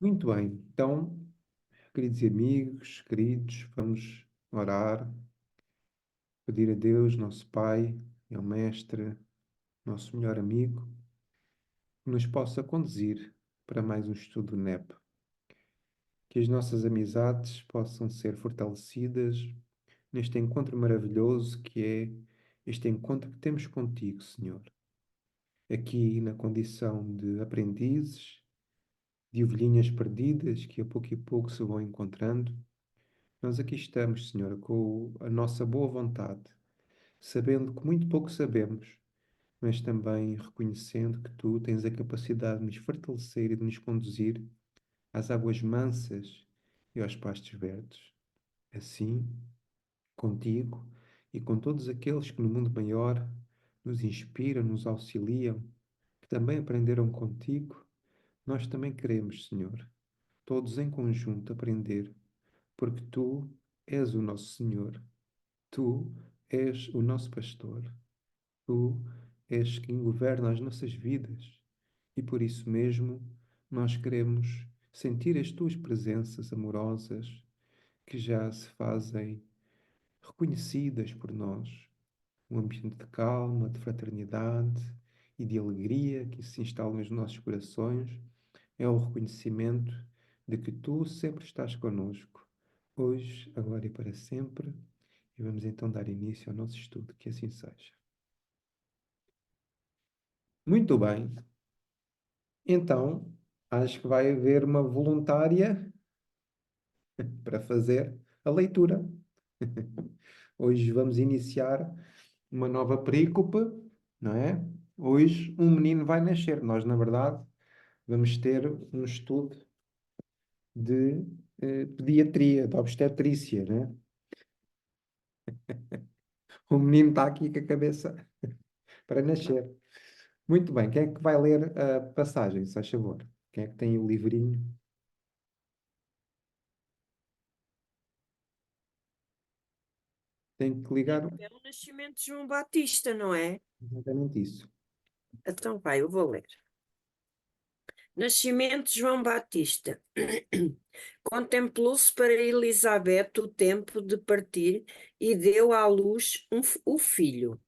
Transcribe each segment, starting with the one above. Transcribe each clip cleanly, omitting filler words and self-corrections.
Muito bem, então, queridos amigos, queridos, vamos orar, pedir a Deus, nosso Pai, meu Mestre, nosso melhor amigo, que nos possa conduzir para mais um estudo do NEP, que as nossas amizades possam ser fortalecidas neste encontro maravilhoso que é este encontro que temos contigo, Senhor, aqui na condição de aprendizes, de ovelhinhas perdidas que a pouco e pouco se vão encontrando. Nós aqui estamos, Senhor, com a nossa boa vontade, sabendo que muito pouco sabemos, mas também reconhecendo que Tu tens a capacidade de nos fortalecer e de nos conduzir às águas mansas e aos pastos verdes. Assim, contigo e com todos aqueles que no mundo maior nos inspiram, nos auxiliam, que também aprenderam contigo, nós também queremos, Senhor, todos em conjunto aprender, porque Tu és o nosso Senhor. Tu és o nosso pastor. Tu és quem governa as nossas vidas. E por isso mesmo nós queremos sentir as tuas presenças amorosas que já se fazem reconhecidas por nós. Um ambiente de calma, de fraternidade e de alegria que se instala nos nossos corações é o reconhecimento de que tu sempre estás conosco, hoje, agora e para sempre. E vamos então dar início ao nosso estudo, que assim seja. Muito bem, então acho que vai haver uma voluntária para fazer a leitura. Hoje vamos iniciar uma nova perícope, não é? Hoje um menino vai nascer. Nós, na verdade, vamos ter um estudo de pediatria, de obstetrícia, né? O menino está aqui com a cabeça para nascer. Muito bem, quem é que vai ler a passagem, se faz favor? Quem é que tem o livrinho? Tem que ligar É o nascimento de João Batista, não é? exatamente isso. Então vai, eu vou ler. Nascimento de João Batista. Contemplou-se para Elizabeth o tempo de partir e deu à luz o filho.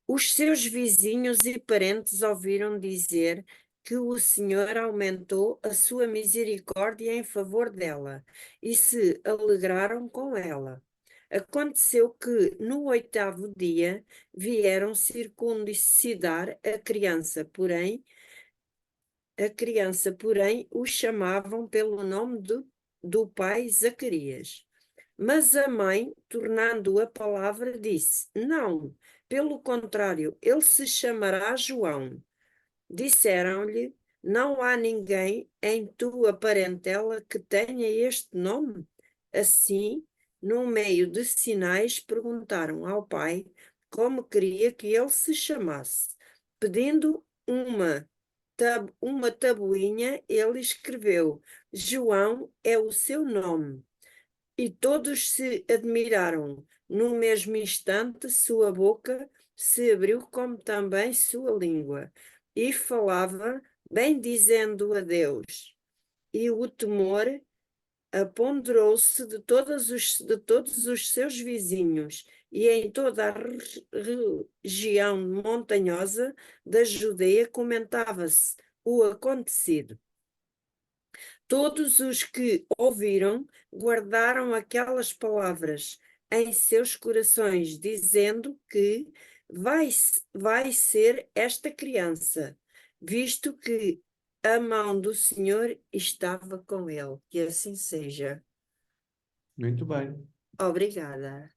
Os seus vizinhos e parentes ouviram dizer que o Senhor aumentou a sua misericórdia em favor dela e se alegraram com ela. Aconteceu que, no 8º dia, vieram circuncidar a criança, porém, o chamavam pelo nome do pai Zacarias. Mas a mãe, tornando a palavra, disse: Não, pelo contrário, ele se chamará João. Disseram-lhe: Não há ninguém em tua parentela que tenha este nome? Assim, no meio de sinais, perguntaram ao pai como queria que ele se chamasse. Pedindo uma tabuinha, ele escreveu: João é o seu nome. E todos se admiraram. No mesmo instante, sua boca se abriu, como também sua língua, e falava, bendizendo a Deus. E o temor apoderou-se de todos os seus vizinhos, e em toda a região montanhosa da Judeia comentava-se o acontecido. Todos os que ouviram guardaram aquelas palavras em seus corações, dizendo que vai ser esta criança, visto que a mão do Senhor estava com ele. Que assim seja. Muito bem. Obrigada.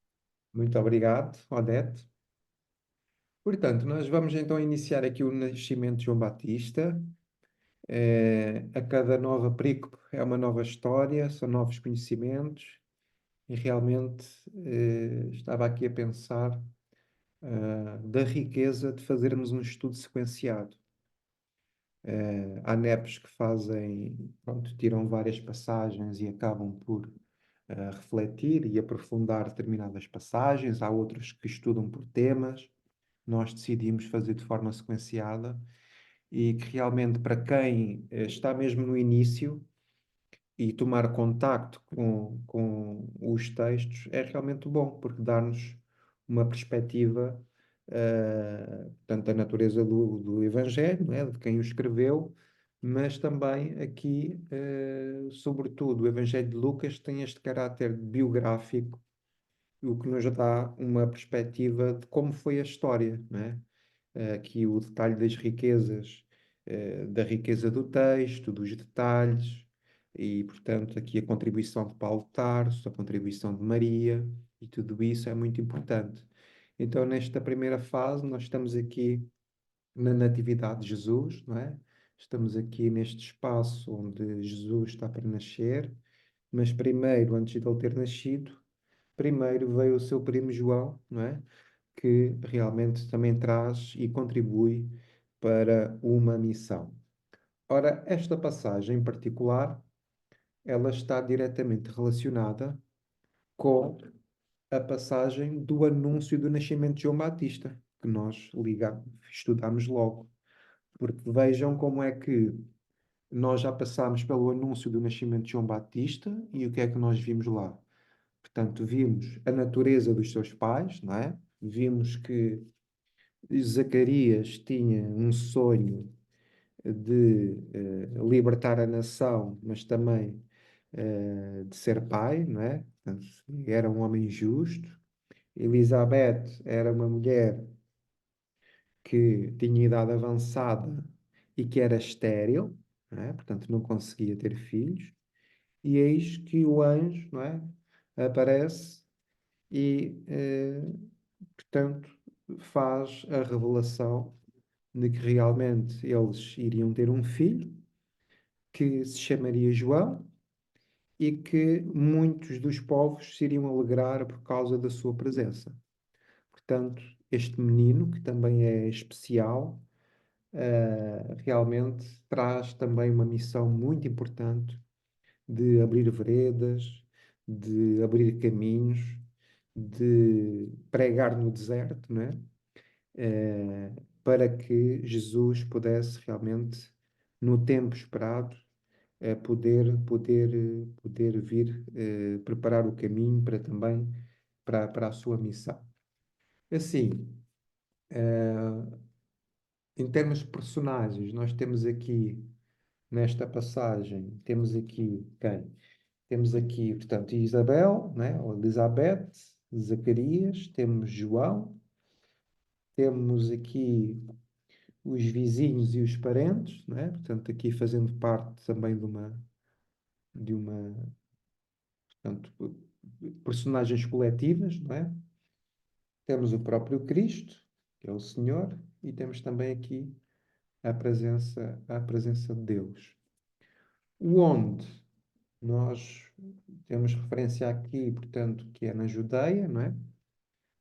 Muito obrigado, Odete. Portanto, nós vamos então iniciar aqui o nascimento de João Batista. A cada nova perícope é uma nova história, são novos conhecimentos, e realmente estava aqui a pensar da riqueza de fazermos um estudo sequenciado. Há NEPs que fazem, pronto, tiram várias passagens e acabam por refletir e aprofundar determinadas passagens, há outros que estudam por temas. Nós decidimos fazer de forma sequenciada e que realmente para quem está mesmo no início e tomar contacto com os textos é realmente bom, porque dá-nos uma perspectiva, tanto da natureza do Evangelho, não é? De quem o escreveu, mas também aqui, sobretudo, o Evangelho de Lucas tem este caráter biográfico, o que nos dá uma perspectiva de como foi a história, não é? Aqui o detalhe das riquezas, da riqueza do texto, dos detalhes, e, portanto, aqui a contribuição de Paulo de Tarso, a contribuição de Maria, e tudo isso é muito importante. Então, nesta primeira fase, nós estamos aqui na Natividade de Jesus, não é? Estamos aqui neste espaço onde Jesus está para nascer, mas primeiro, antes de ele ter nascido, primeiro veio o seu primo João, não é? Que realmente também traz e contribui para uma missão. Ora, esta passagem em particular, ela está diretamente relacionada com a passagem do anúncio do nascimento de João Batista, que nós estudamos logo. Porque vejam como é que nós já passámos pelo anúncio do nascimento de João Batista e o que é que nós vimos lá? Portanto, vimos a natureza dos seus pais, não é? Vimos que Zacarias tinha um sonho de libertar a nação, mas também de ser pai, não é? Portanto, era um homem justo. Elizabeth era uma mulher que tinha idade avançada e que era estéril, não é? Portanto, não conseguia ter filhos. E eis que o anjo, não é? Aparece e, portanto, faz a revelação de que realmente eles iriam ter um filho que se chamaria João e que muitos dos povos se iriam alegrar por causa da sua presença. Portanto, este menino, que também é especial, realmente traz também uma missão muito importante de abrir veredas, de abrir caminhos, de pregar no deserto, não é? Para que Jesus pudesse realmente, no tempo esperado, poder vir preparar o caminho para também para a sua missão. Assim, em termos de personagens, nós temos aqui, nesta passagem, temos aqui quem? Temos aqui, portanto, Isabel, né? Ou Elizabeth, Zacarias, temos João, temos aqui os vizinhos e os parentes, né? Portanto, aqui fazendo parte também de uma, portanto, personagens coletivas, não é? Temos o próprio Cristo, que é o Senhor, e temos também aqui a presença de Deus. O onde nós temos referência aqui, portanto, que é na Judeia, não é?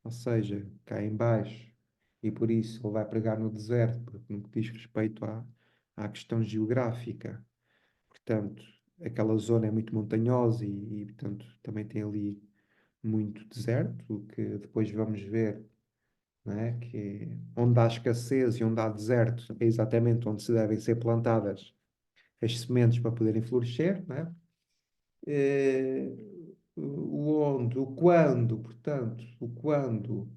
Ou seja, cá em baixo, e por isso ele vai pregar no deserto, porque no que diz respeito à questão geográfica, portanto, aquela zona é muito montanhosa portanto, também tem ali muito deserto, o que depois vamos ver, não é? Que onde há escassez e onde há deserto é exatamente onde se devem ser plantadas as sementes para poderem florescer, não é? Eh, o onde, o quando, portanto, o quando,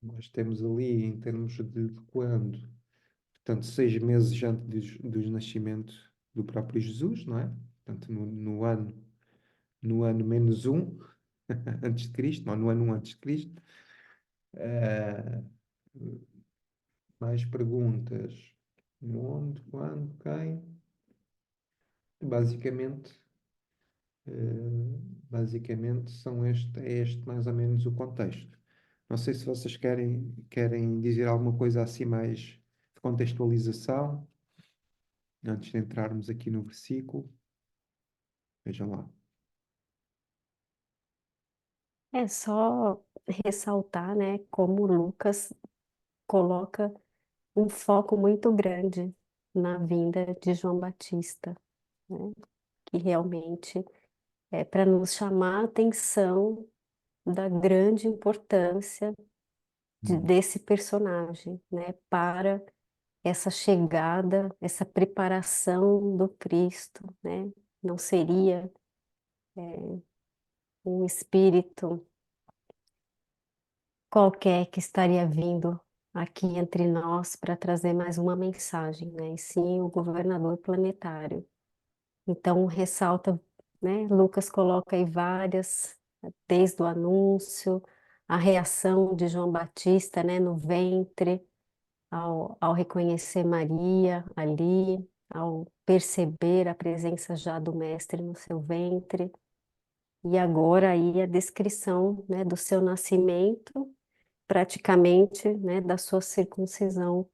nós temos ali em termos de quando, portanto, 6 meses antes do nascimento do próprio Jesus, não é? Portanto, no ano menos um antes de Cristo, não, no ano 1 antes de Cristo. Eh, Mais perguntas? Onde, quando, quem? Basicamente, basicamente é este mais ou menos o contexto. Não sei se vocês querem dizer alguma coisa assim mais de contextualização, antes de entrarmos aqui no versículo. Vejam lá. É só ressaltar, né, como Lucas coloca um foco muito grande na vinda de João Batista, né, que realmente é para nos chamar a atenção da grande importância Hum. desse personagem, né, para essa chegada, essa preparação do Cristo, né? Não seria um espírito qualquer que estaria vindo aqui entre nós para trazer mais uma mensagem, né? E sim o governador planetário. Então, ressalta, né? Lucas coloca aí várias, desde o anúncio, a reação de João Batista, né? No ventre, ao reconhecer Maria ali, ao perceber a presença já do Mestre no seu ventre. E agora aí a descrição, né? Do seu nascimento, praticamente, né? Da sua circuncisão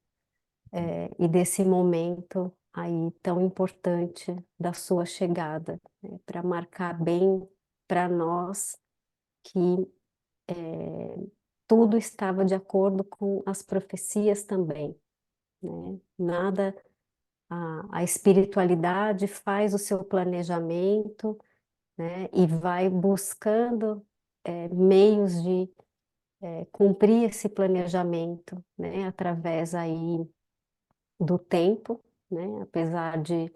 e desse momento aí tão importante da sua chegada, né, para marcar bem para nós que tudo estava de acordo com as profecias também, né? Nada, a espiritualidade faz o seu planejamento, né, e vai buscando meios de cumprir esse planejamento, né, através aí do tempo, né, apesar de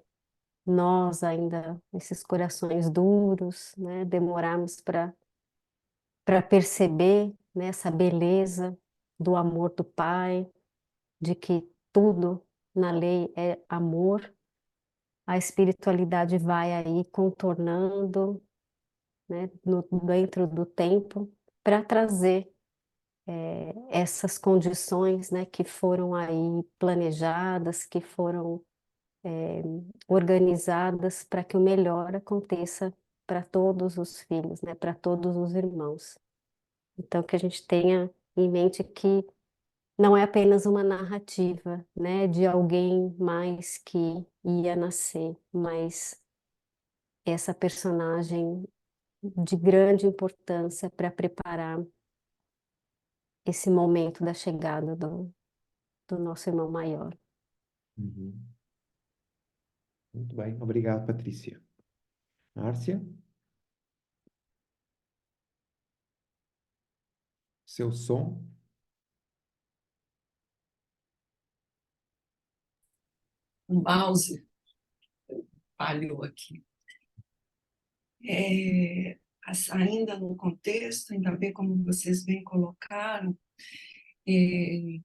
nós ainda, esses corações duros, né, demorarmos para perceber, né, essa beleza do amor do Pai, de que tudo na lei é amor, a espiritualidade vai aí contornando, né, dentro do tempo, para trazer essas condições, né, que foram aí planejadas, que foram organizadas para que o melhor aconteça para todos os filhos, né, para todos os irmãos. Então, que a gente tenha em mente que não é apenas uma narrativa, né, de alguém mais que ia nascer, mas essa personagem de grande importância para preparar esse momento da chegada do nosso irmão maior. Uhum. Muito bem, obrigado, Patrícia. Márcia, seu som. O mouse falhou aqui. Ainda no contexto, ainda bem como vocês bem colocaram,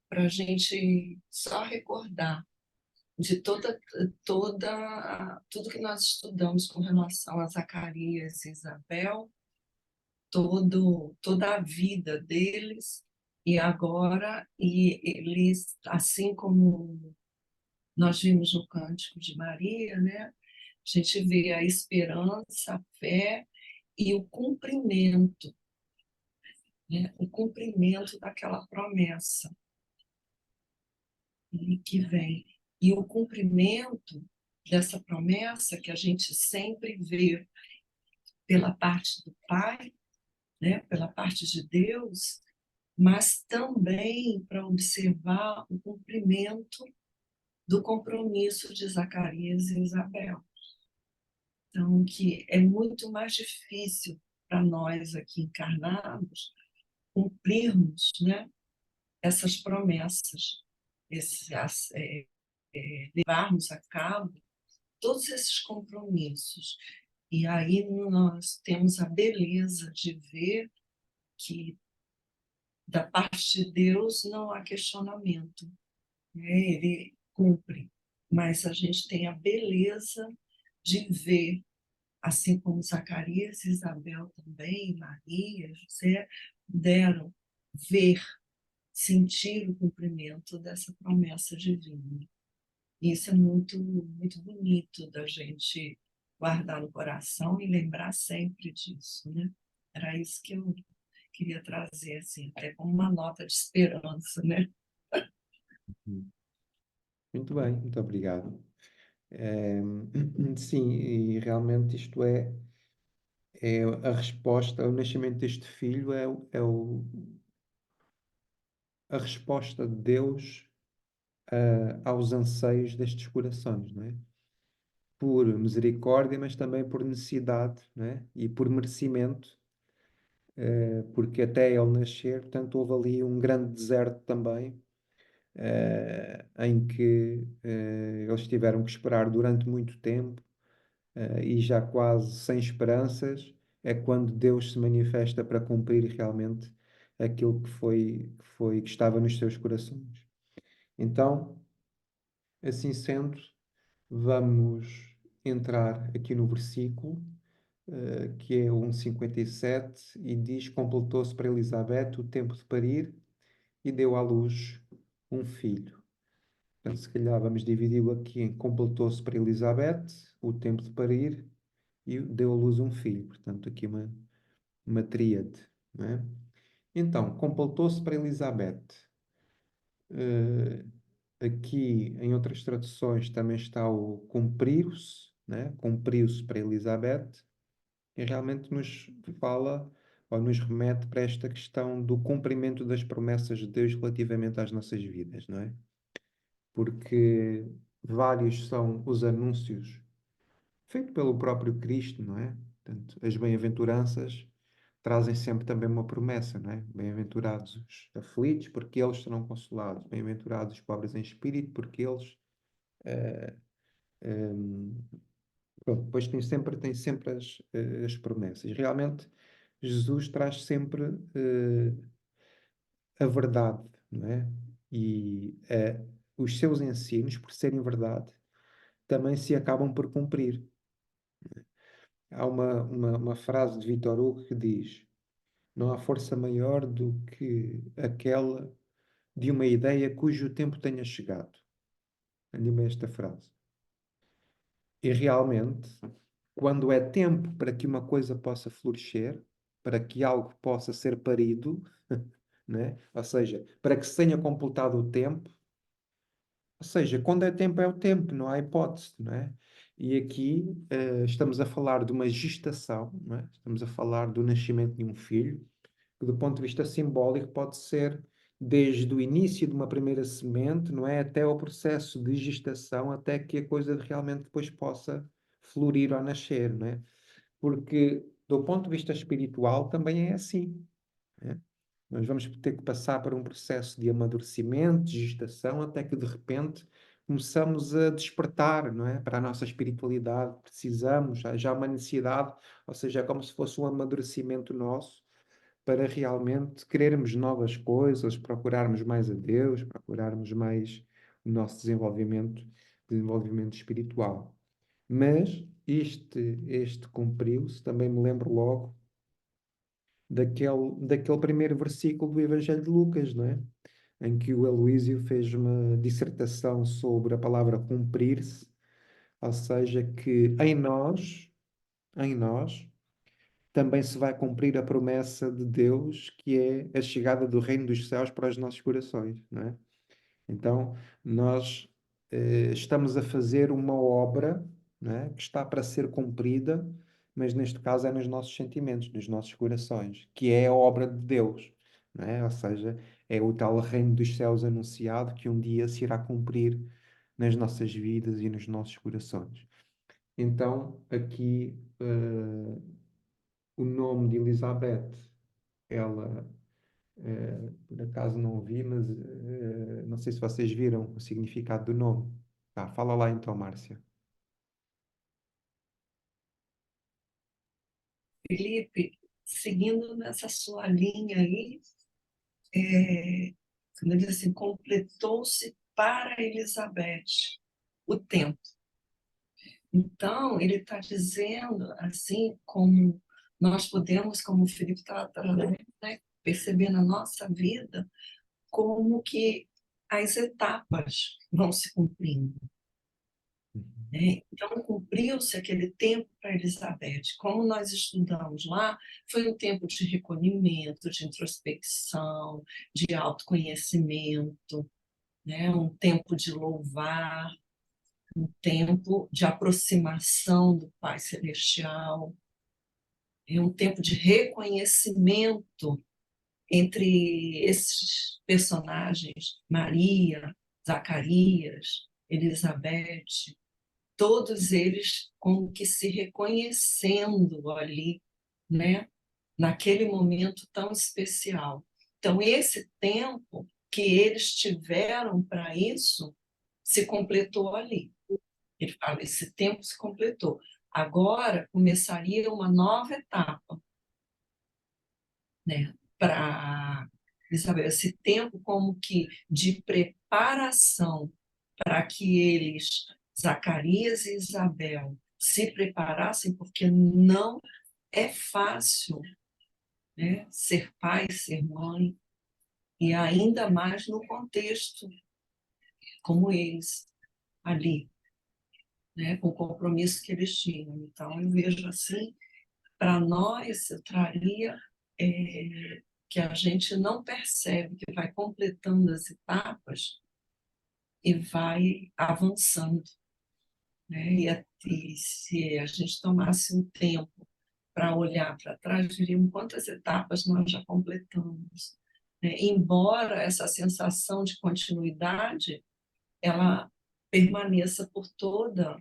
para a gente só recordar de tudo que nós estudamos com relação a Zacarias e Isabel, toda a vida deles, e eles, assim como nós vimos no Cântico de Maria, né? A gente vê a esperança, a fé e o cumprimento, né? O cumprimento daquela promessa que vem. E o cumprimento dessa promessa que a gente sempre vê pela parte do Pai, né? Pela parte de Deus, mas também para observar o cumprimento do compromisso de Zacarias e Isabel. Então, que é muito mais difícil para nós aqui encarnados cumprirmos, né, essas promessas, levarmos a cabo todos esses compromissos. E aí nós temos a beleza de ver que da parte de Deus não há questionamento, né? Ele cumpre, mas a gente tem a beleza de ver, assim como Zacarias, Isabel também, Maria, José, puderam ver, sentir o cumprimento dessa promessa divina. Isso é muito, muito bonito da gente guardar no coração e lembrar sempre disso, né? Era isso que eu queria trazer, assim, até como uma nota de esperança, né? Uhum. Muito bem, muito obrigado. Eh, sim, e realmente isto é a resposta, o nascimento deste filho a resposta de Deus aos anseios destes corações, não é? Por misericórdia, mas também por necessidade, não é? E por merecimento, porque até ele nascer, portanto, houve ali um grande deserto também, em que eles tiveram que esperar durante muito tempo, e já quase sem esperanças, é quando Deus se manifesta para cumprir realmente aquilo que estava nos seus corações. Então, assim sendo, vamos entrar aqui no versículo, que é o 1,57, e diz: Completou-se para Elizabeth o tempo de parir e deu à luz um filho. Portanto, se calhar vamos dividi-lo aqui em: completou-se para Elizabeth o tempo de parir e deu à luz um filho. Portanto, aqui uma tríade, não é? Então, completou-se para Elizabeth. Eh, Aqui, em outras traduções, também está o cumpriu-se, né? Cumpriu-se para Elizabeth, e realmente nos fala ou nos remete para esta questão do cumprimento das promessas de Deus relativamente às nossas vidas, não é? Porque vários são os anúncios feitos pelo próprio Cristo, não é? Portanto, as bem-aventuranças trazem sempre também uma promessa, não é? Bem-aventurados os aflitos, porque eles serão consolados. Bem-aventurados os pobres em espírito, porque eles pronto, depois tem sempre as promessas. Realmente, Jesus traz sempre a verdade, não é? E os seus ensinos, por serem verdade, também se acabam por cumprir. Há uma frase de Victor Hugo que diz: Não há força maior do que aquela de uma ideia cujo tempo tenha chegado. Anima esta frase. E realmente, quando é tempo para que uma coisa possa florescer, para que algo possa ser parido, né? Ou seja, para que se tenha completado o tempo, ou seja, quando é o tempo, não há hipótese, não é? E aqui estamos a falar de uma gestação, não é? Estamos a falar do nascimento de um filho, que do ponto de vista simbólico pode ser desde o início de uma primeira semente, não é? Até o processo de gestação, até que a coisa realmente depois possa florir ou nascer, não é? Porque do ponto de vista espiritual também é assim, não é? Nós vamos ter que passar por um processo de amadurecimento, de gestação, até que de repente começamos a despertar, não é? Para a nossa espiritualidade. Precisamos, já há uma necessidade, ou seja, é como se fosse um amadurecimento nosso para realmente querermos novas coisas, procurarmos mais a Deus, procurarmos mais o nosso desenvolvimento espiritual. Mas este cumpriu-se, também me lembro logo daquele primeiro versículo do Evangelho de Lucas, não é? Em que o Aloísio fez uma dissertação sobre a palavra cumprir-se, ou seja, que em nós, também se vai cumprir a promessa de Deus, que é a chegada do reino dos céus para os nossos corações, não é? Então, nós estamos a fazer uma obra, não é? Que está para ser cumprida, mas neste caso é nos nossos sentimentos, nos nossos corações, que é a obra de Deus, não é? Ou seja, é o tal reino dos céus anunciado que um dia se irá cumprir nas nossas vidas e nos nossos corações. Então, aqui, o nome de Elizabeth, ela, por acaso não vi, mas não sei se vocês viram o significado do nome. Fala lá então, Márcia. Felipe, seguindo nessa sua linha aí, é, quando ele diz assim, completou-se para Elizabeth o tempo. Então, ele está dizendo, assim, como nós podemos, como o Felipe estava trazendo, né, perceber na nossa vida, como que as etapas vão se cumprindo. Né? Então, cumpriu-se aquele tempo para Elizabeth. Como nós estudamos lá, foi um tempo de recolhimento, de introspecção, de autoconhecimento, né? Um tempo de louvar, um tempo de aproximação do Pai Celestial, é um tempo de reconhecimento entre esses personagens, Maria, Zacarias, Elizabeth, todos eles como que se reconhecendo ali, né, naquele momento tão especial. Então, esse tempo que eles tiveram para isso se completou ali. Ele fala, esse tempo se completou. Agora começaria uma nova etapa, né? Para Isabel, esse tempo como que de preparação para que eles, Zacarias e Isabel, se preparassem, porque não é fácil, né? Ser pai, ser mãe, e ainda mais no contexto como eles ali, né? Com o compromisso que eles tinham. Então, eu vejo assim, para nós, eu traria que a gente não percebe que vai completando as etapas e vai avançando, né? E se a gente tomasse um tempo para olhar para trás, diríamos quantas etapas nós já completamos, né? Embora essa sensação de continuidade ela permaneça por toda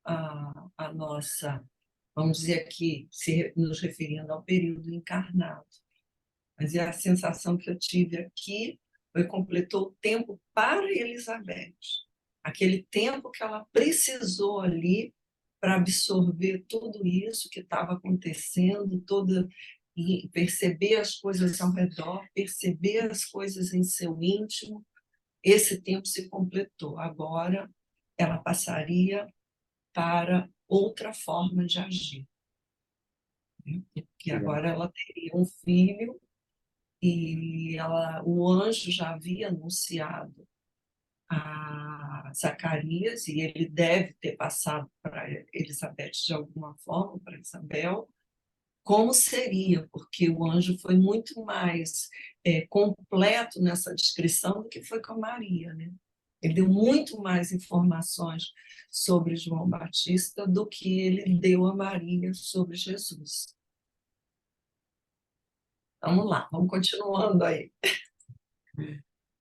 a nossa, vamos dizer aqui, nos referindo ao período encarnado. Mas a sensação que eu tive aqui foi completou o tempo para Elizabeth. Aquele tempo que ela precisou ali para absorver tudo isso que estava acontecendo, e perceber as coisas ao redor, perceber as coisas em seu íntimo. Esse tempo se completou. Agora ela passaria para outra forma de agir, né? Porque Legal. agora ela teria um filho e o anjo já havia anunciado a Zacarias e ele deve ter passado para Elizabeth de alguma forma, para Isabel, como seria, porque o anjo foi muito mais completo nessa descrição do que foi com a Maria, né? Ele deu muito mais informações sobre João Batista do que ele deu a Maria sobre Jesus. Vamos lá, vamos continuando aí.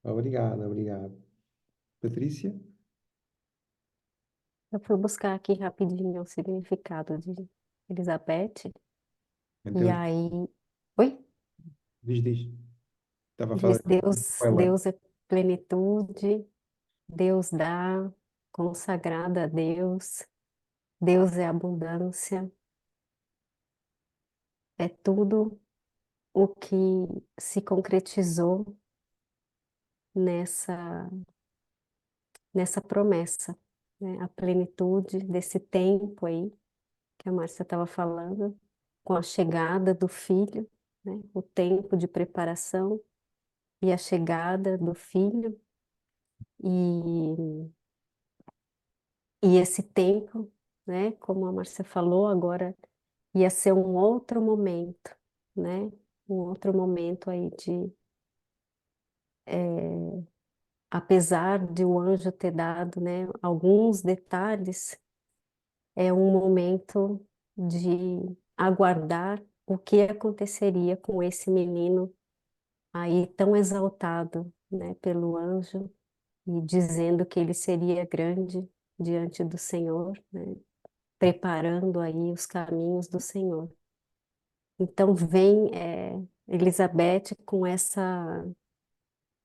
Obrigado, obrigado. Patrícia? Eu fui buscar aqui rapidinho o significado de Elizabeth, e Então, aí. Oi? diz. Estava a falar. Diz Deus, Vai lá. Deus é plenitude, Deus dá, consagrada a Deus, Deus é abundância, é tudo o que se concretizou nessa, nessa promessa, né? A plenitude desse tempo aí que a Márcia estava falando, com a chegada do filho, né? O tempo de preparação e a chegada do filho, e, e esse tempo, né? Como a Márcia falou, agora ia ser um outro momento, né? Um outro momento aí de, apesar de o anjo ter dado, né, alguns detalhes, é um momento de aguardar o que aconteceria com esse menino aí tão exaltado, né, pelo anjo e dizendo que ele seria grande diante do Senhor, né, preparando aí os caminhos do Senhor. Então vem Elizabeth com essa,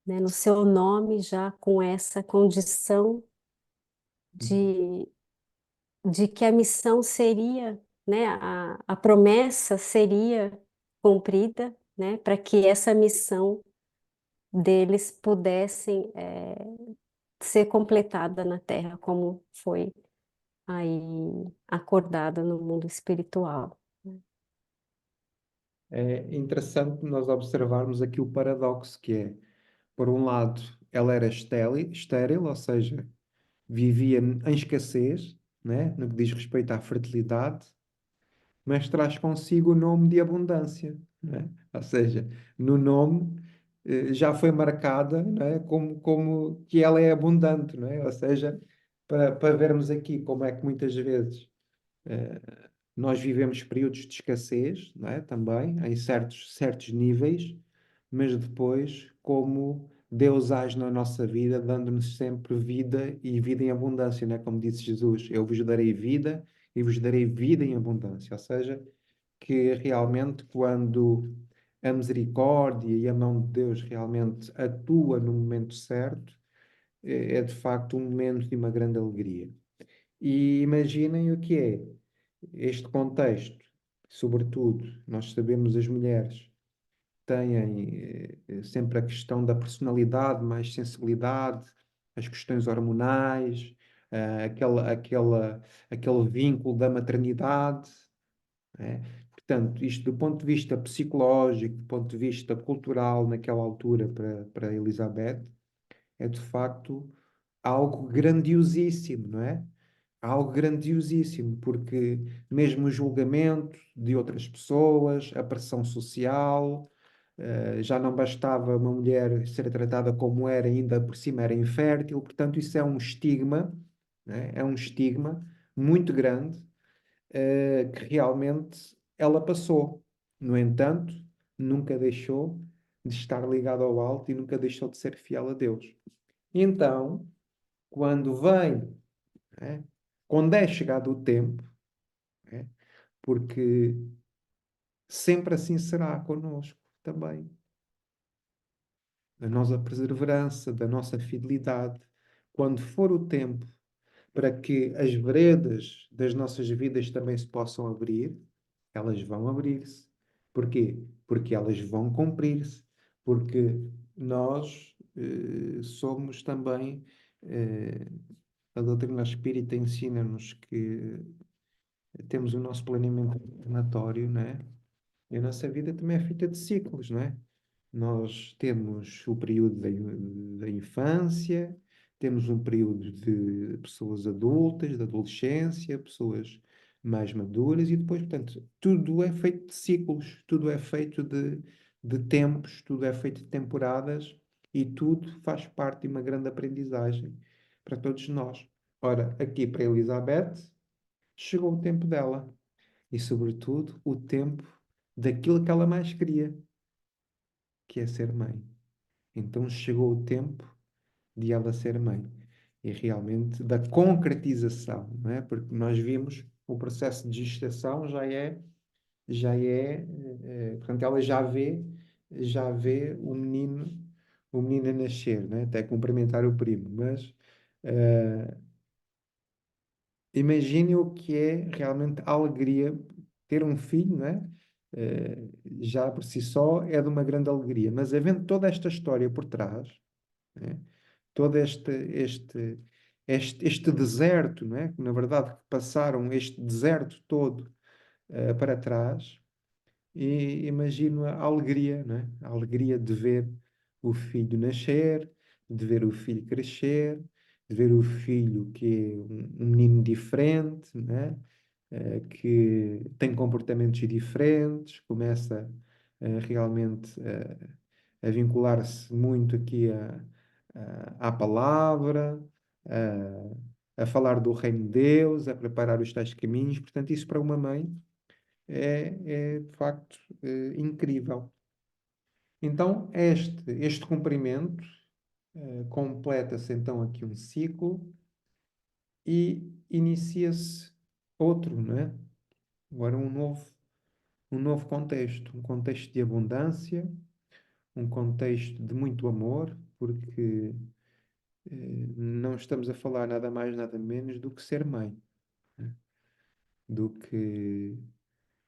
né, no seu nome já com essa condição de, de que a missão seria, né, a promessa seria cumprida, né, para que essa missão deles pudessem ser completada na Terra, como foi aí acordada no mundo espiritual. É interessante nós observarmos aqui o paradoxo que é, por um lado, ela era estéril, ou seja, vivia em escassez, né, no que diz respeito à fertilidade, mas traz consigo o nome de abundância, né? Ou seja, no nome já foi marcada, né, como que ela é abundante, né? Ou seja, para vermos aqui como é que muitas vezes nós vivemos períodos de escassez, não é? Também, em certos níveis, mas depois, como Deus age na nossa vida, dando-nos sempre vida e vida em abundância, não é? Como disse Jesus, eu vos darei vida e vos darei vida em abundância. Ou seja, que realmente quando a misericórdia e a mão de Deus realmente atua no momento certo, é de facto um momento de uma grande alegria. E imaginem o que é este contexto, sobretudo, nós sabemos as mulheres têm sempre a questão da personalidade, mais sensibilidade, as questões hormonais, aquele vínculo da maternidade, né? Portanto, isto do ponto de vista psicológico, do ponto de vista cultural, naquela altura, para Elizabeth, é de facto algo grandiosíssimo, não é? Algo grandiosíssimo, porque mesmo o julgamento de outras pessoas, a pressão social, já não bastava uma mulher ser tratada como era, ainda por cima era infértil, portanto, isso é um estigma, né? É um estigma muito grande, que realmente ela passou. No entanto, nunca deixou de estar ligada ao alto e nunca deixou de ser fiel a Deus. Então, quando vem, né, quando é chegado o tempo, né, porque sempre assim será connosco também, da nossa perseverança, da nossa fidelidade, quando for o tempo para que as veredas das nossas vidas também se possam abrir, elas vão abrir-se. Porquê? Porque elas vão cumprir-se. Porque nós somos também. A doutrina espírita ensina-nos que temos o nosso planeamento encarnatório, né? E a nossa vida também é feita de ciclos, não é? Nós temos o período da infância, temos um período de pessoas adultas, de adolescência, pessoas mais maduras e depois, portanto, tudo é feito de ciclos, tudo é feito de tempos, tudo é feito de temporadas e tudo faz parte de uma grande aprendizagem para todos nós. Ora, aqui para Elizabeth, chegou o tempo dela e, sobretudo, o tempo daquilo que ela mais queria, que é ser mãe. Então chegou o tempo de ela ser mãe e realmente da concretização, não é? Porque nós vimos o processo de gestação portanto, ela já vê o menino a nascer, né? Até cumprimentar o primo, mas eh, imagine o que é realmente a alegria ter um filho, não é? Já por si só é de uma grande alegria, mas havendo toda esta história por trás, né? Todo este deserto, não é? Que, na verdade, passaram este deserto todo para trás, e imagino a alegria, não é? A alegria de ver o filho nascer, de ver o filho crescer, de ver o filho que é um menino diferente, não é? Que tem comportamentos diferentes, começa realmente a vincular-se muito aqui à palavra, a falar do reino de Deus, a preparar os tais caminhos. Portanto, isso para uma mãe é de facto incrível. Então, este cumprimento completa-se então aqui um ciclo e inicia-se outro, não é? Agora um novo contexto, um contexto de abundância, um contexto de muito amor, porque não estamos a falar nada mais, nada menos do que ser mãe, né? Do que,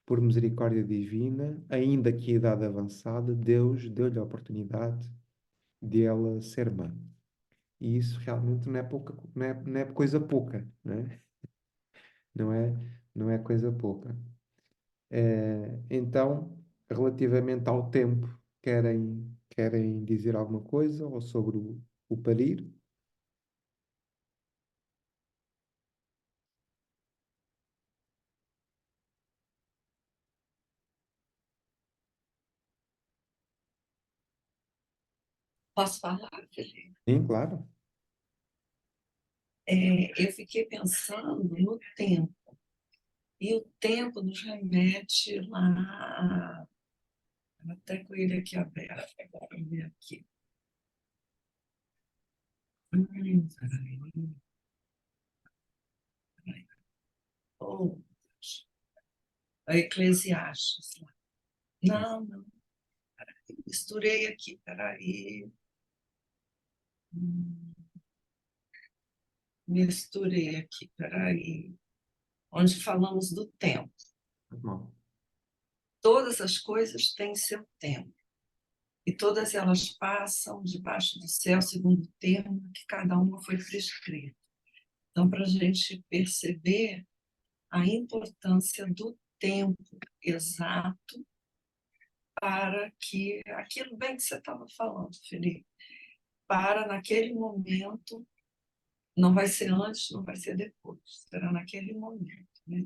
por misericórdia divina, ainda que a idade avançada, Deus deu-lhe a oportunidade de ela ser mãe. E isso realmente não é coisa pouca, né? Não é, não é coisa pouca. Então, relativamente ao tempo, querem dizer alguma coisa ou sobre o parir? Posso falar, Felipe? Sim, claro. Eu fiquei pensando no tempo, e o tempo nos remete lá, até com ele aqui aberto, agora eu ver aqui. Peraí. Oh, Deus. A Eclesiastes. Não, não. misturei aqui, peraí. Misturei aqui, peraí. Onde falamos do tempo. Bom, Todas as coisas têm seu tempo. E todas elas passam debaixo do céu, segundo o termo que cada uma foi prescrito. Então, para a gente perceber a importância do tempo exato para que aquilo bem que você estava falando, Felipe, para naquele momento, não vai ser antes, não vai ser depois, será naquele momento, né?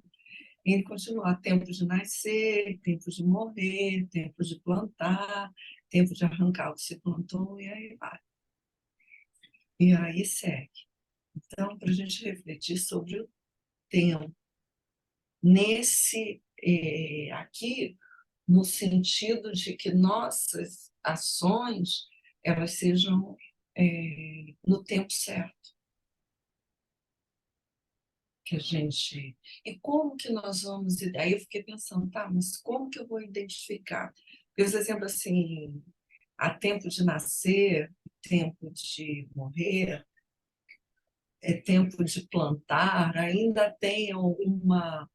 E ele continua, tempo de nascer, tempo de morrer, tempo de plantar, tempo de arrancar o que se plantou, e aí vai. E aí segue. Então, para a gente refletir sobre o tempo, nesse, aqui, no sentido de que nossas ações, elas sejam no tempo certo. Que a gente... E como que nós vamos... Aí eu fiquei pensando, tá, mas como que eu vou identificar? Porque, por exemplo, assim, há tempo de nascer, tempo de morrer, é tempo de plantar, ainda tem alguma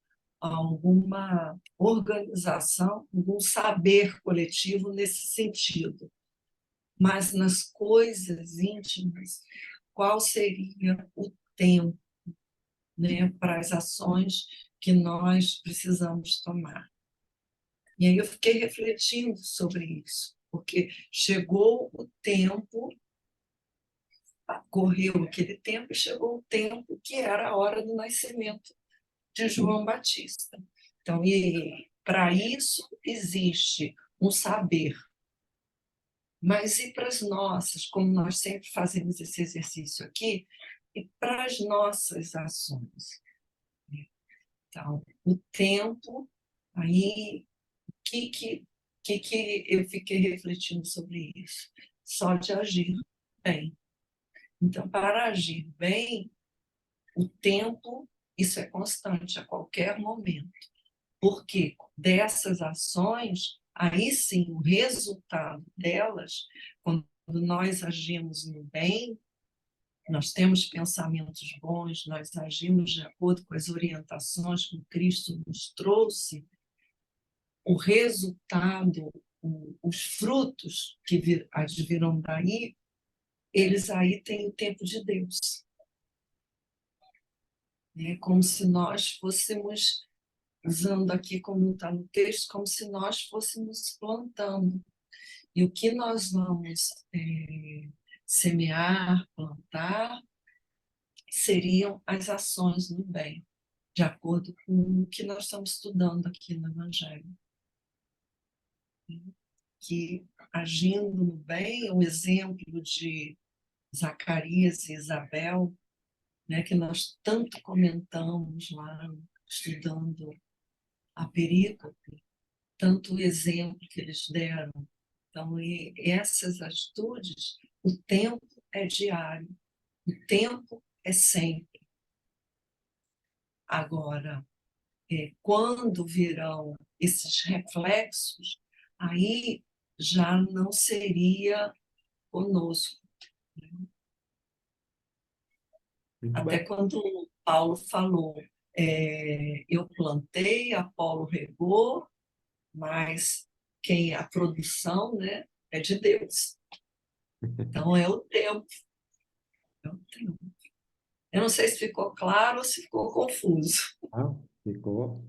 organização, algum saber coletivo nesse sentido. Mas nas coisas íntimas, qual seria o tempo, né, para as ações que nós precisamos tomar? E aí eu fiquei refletindo sobre isso, porque chegou o tempo, correu aquele tempo e chegou o tempo que era a hora do nascimento de João Batista. Então, e para isso existe um saber. Mas e para as nossas, como nós sempre fazemos esse exercício aqui, e para as nossas ações? Então, o tempo, aí, que eu fiquei refletindo sobre isso? Só de agir bem. Então, para agir bem, o tempo, isso é constante a qualquer momento. Porque dessas ações, aí sim, o resultado delas, quando nós agimos no bem, nós temos pensamentos bons, nós agimos de acordo com as orientações que o Cristo nos trouxe, o resultado, os frutos que advirão daí, eles aí têm o tempo de Deus. É como se nós fôssemos, usando aqui como está no texto, como se nós fôssemos plantando. E o que nós vamos semear, plantar, seriam as ações no bem, de acordo com o que nós estamos estudando aqui no Evangelho. Que agindo no bem, o exemplo de Zacarias e Isabel, né, que nós tanto comentamos lá, estudando a perícope, tanto o exemplo que eles deram. Então, e essas atitudes, o tempo é diário, o tempo é sempre. Agora, quando virão esses reflexos, aí já não seria conosco. muito Até bem. quando Paulo falou, eu plantei, Apolo regou, mas a produção, né, é de Deus. Então é o tempo. É o tempo. Eu não sei se ficou claro ou se ficou confuso. Ah, ficou.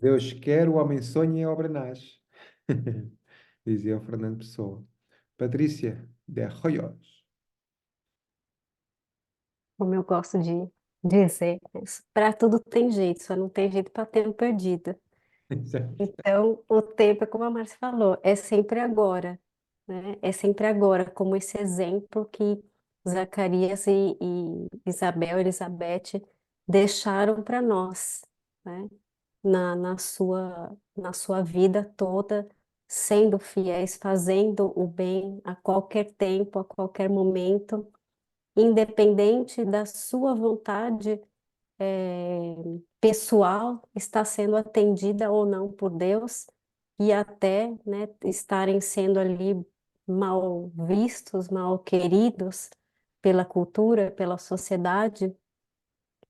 Deus quer, o homem sonha e a obra nasce. Dizia o Fernando Pessoa. Patrícia, de Arroios. Como eu gosto de dizer, para tudo tem jeito, só não tem jeito para tempo perdido. Então, o tempo, é como a Márcia falou, é sempre agora, né? É sempre agora, como esse exemplo que Zacarias e Isabel, Elizabeth deixaram para nós, né? Na sua vida toda, sendo fiéis, fazendo o bem a qualquer tempo, a qualquer momento, independente da sua vontade pessoal, está sendo atendida ou não por Deus, e até, né, estarem sendo ali mal vistos, mal queridos pela cultura, pela sociedade,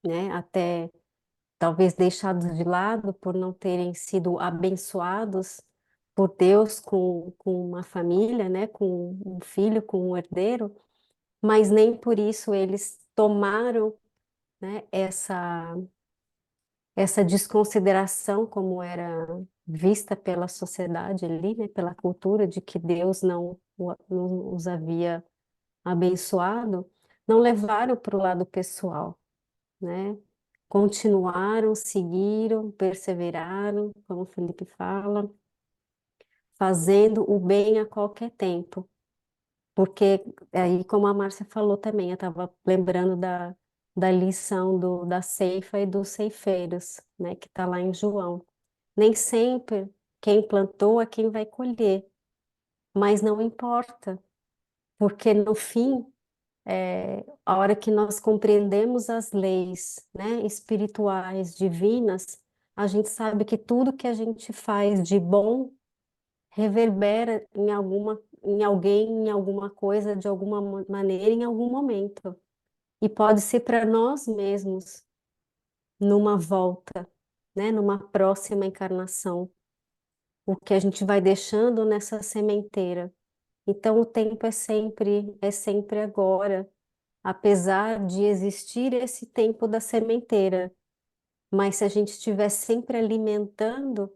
né, até talvez deixados de lado por não terem sido abençoados por Deus com uma família, né, com um filho, com um herdeiro, mas nem por isso eles tomaram, né, essa desconsideração como era vista pela sociedade ali, né, pela cultura de que Deus não os havia abençoado, não levaram para o lado pessoal, né? Continuaram, seguiram, perseveraram, como o Felipe fala, fazendo o bem a qualquer tempo. Porque aí, como a Márcia falou também, eu estava lembrando da lição da ceifa e dos ceifeiros, né, que está lá em João. Nem sempre quem plantou é quem vai colher, mas não importa, porque no fim, a hora que nós compreendemos as leis, né, espirituais, divinas, a gente sabe que tudo que a gente faz de bom reverbera em alguém, em alguma coisa, de alguma maneira, em algum momento. E pode ser para nós mesmos, numa volta, né, numa próxima encarnação, o que a gente vai deixando nessa sementeira. Então o tempo é sempre agora, apesar de existir esse tempo da sementeira. Mas se a gente estiver sempre alimentando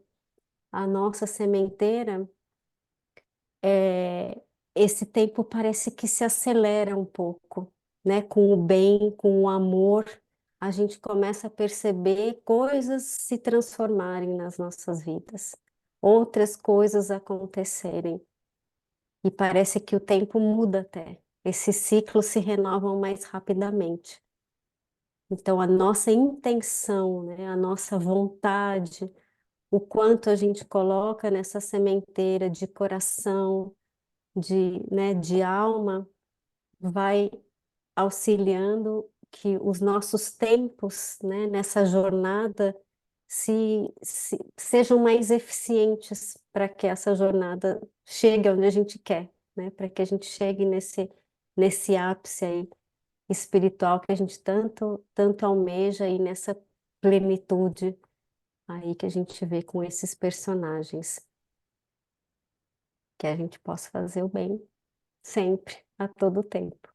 a nossa sementeira, é, esse tempo parece que se acelera um pouco, né? Com o bem, com o amor, a gente começa a perceber coisas se transformarem nas nossas vidas, outras coisas acontecerem. E parece que o tempo muda até. Esses ciclos se renovam mais rapidamente. Então, a nossa intenção, né, a nossa vontade, o quanto a gente coloca nessa sementeira de coração, de alma, vai auxiliando que os nossos tempos, né, nessa jornada sejam mais eficientes para que essa jornada chegue onde a gente quer, né, para que a gente chegue nesse ápice aí espiritual que a gente tanto almeja e nessa plenitude aí que a gente vê com esses personagens, que a gente possa fazer o bem sempre, a todo tempo.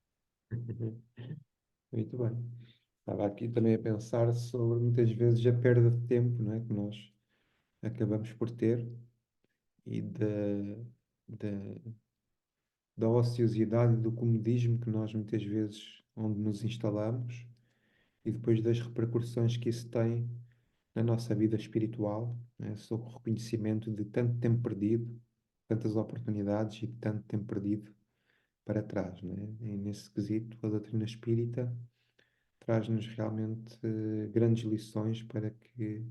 Muito bem. Estava aqui também a pensar sobre muitas vezes a perda de tempo, não é? Que nós acabamos por ter e da ociosidade e do comodismo que nós muitas vezes onde nos instalamos e depois das repercussões que isso tem na nossa vida espiritual, né? Sobre o reconhecimento de tanto tempo perdido, tantas oportunidades e tanto tempo perdido para trás, né? E nesse quesito, a doutrina espírita traz-nos realmente grandes lições para que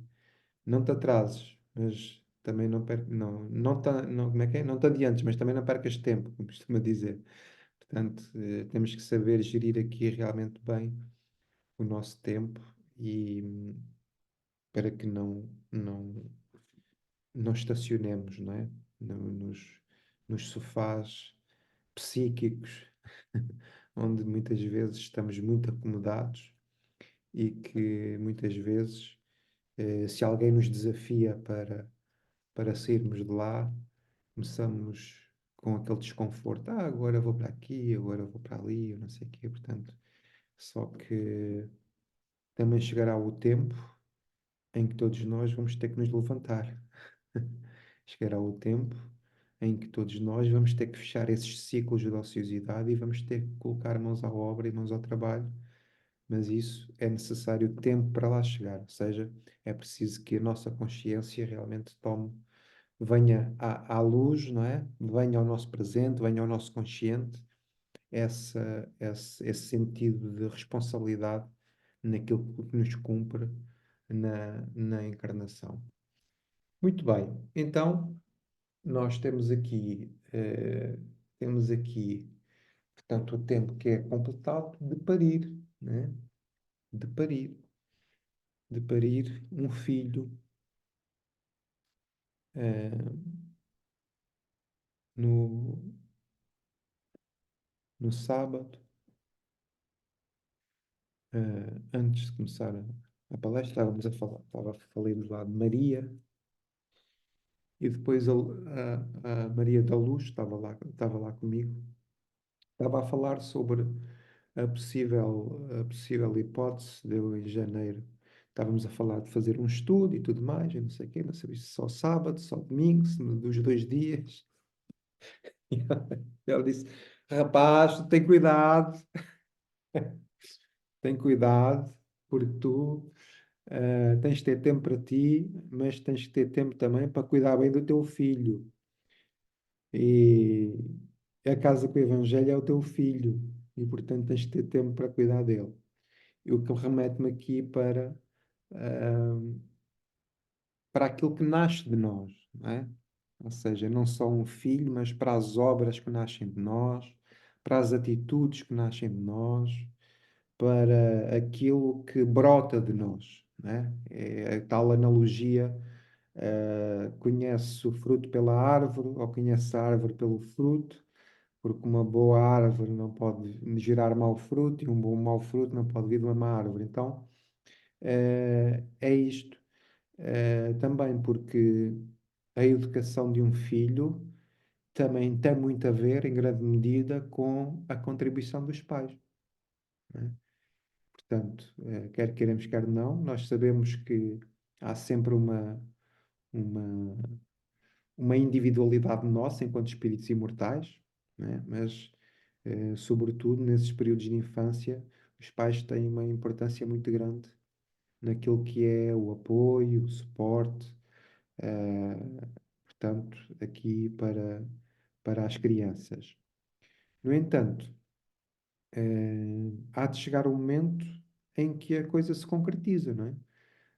não te atrases, mas também não, como é que é? Não te adiantes, mas também não percas tempo, como costuma dizer. Portanto, temos que saber gerir aqui realmente bem o nosso tempo e para que não estacionemos, não é? Nos sofás psíquicos, onde muitas vezes estamos muito acomodados e que muitas vezes, se alguém nos desafia para sairmos de lá, começamos com aquele desconforto. Ah, agora vou para aqui, agora vou para ali, eu não sei o quê. Portanto, só que também chegará o tempo em que todos nós vamos ter que nos levantar. Chegará o tempo em que todos nós vamos ter que fechar esses ciclos de ociosidade e vamos ter que colocar mãos à obra e mãos ao trabalho, mas isso é necessário tempo para lá chegar, ou seja, é preciso que a nossa consciência realmente venha à luz, não é? Venha ao nosso presente, venha ao nosso consciente, esse sentido de responsabilidade naquilo que nos cumpre na encarnação. Muito bem, então nós temos aqui, portanto, o tempo que é completado de parir, né? De parir, de parir um filho, no, no sábado, antes de começar a palestra, estávamos a falar, falei lá de Maria, e depois a Maria da Luz estava lá comigo, estava a falar sobre a possível hipótese de eu, em janeiro, estávamos a falar de fazer um estudo e tudo mais, e não sei o quê, não sabia se só sábado, só domingo, se dos 2 dias. E ela disse: Rapaz, tem cuidado, porque tu tens de ter tempo para ti, mas tens de ter tempo também para cuidar bem do teu filho. E a casa com o Evangelho é o teu filho, e portanto tens de ter tempo para cuidar dele. E o que remete-me aqui ah, para aquilo que nasce de nós, não é? Ou seja, não só um filho, mas para as obras que nascem de nós, para as atitudes que nascem de nós, para aquilo que brota de nós, não é? É a tal analogia, conhece o fruto pela árvore ou conhece a árvore pelo fruto, porque uma boa árvore não pode gerar mau fruto e um bom mau fruto não pode vir de uma má árvore. Então, é isto. Também porque a educação de um filho também tem muito a ver, em grande medida, com a contribuição dos pais, né? Portanto, quer queiramos, quer não, nós sabemos que há sempre uma, uma individualidade nossa enquanto espíritos imortais, né? Mas, sobretudo, nesses períodos de infância, os pais têm uma importância muito grande naquilo que é o apoio, o suporte, portanto, aqui para as crianças. No entanto, há de chegar um momento em que a coisa se concretiza, não é?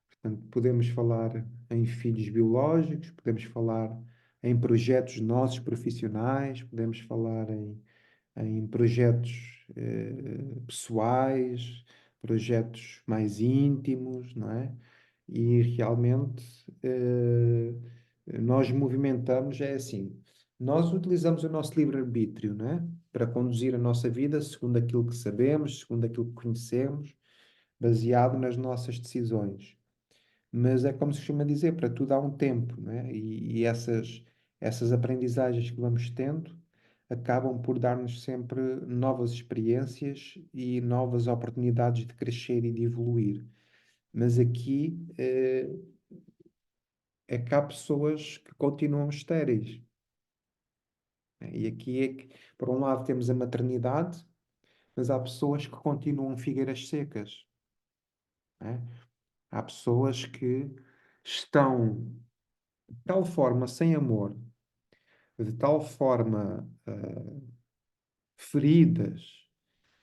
Portanto, podemos falar em filhos biológicos, podemos falar em projetos nossos profissionais, podemos falar em projetos pessoais, projetos mais íntimos, não é? E realmente nós movimentamos, é assim, nós utilizamos o nosso livre-arbítrio, não é? Para conduzir a nossa vida segundo aquilo que sabemos, segundo aquilo que conhecemos, baseado nas nossas decisões. Mas é como se costuma dizer, para tudo há um tempo, não é? E essas aprendizagens que vamos tendo acabam por dar-nos sempre novas experiências e novas oportunidades de crescer e de evoluir. Mas aqui é que há pessoas que continuam estéreis, né? E aqui é que, por um lado, temos a maternidade, mas há pessoas que continuam figueiras secas, né? Há pessoas que estão de tal forma sem amor, de tal forma feridas,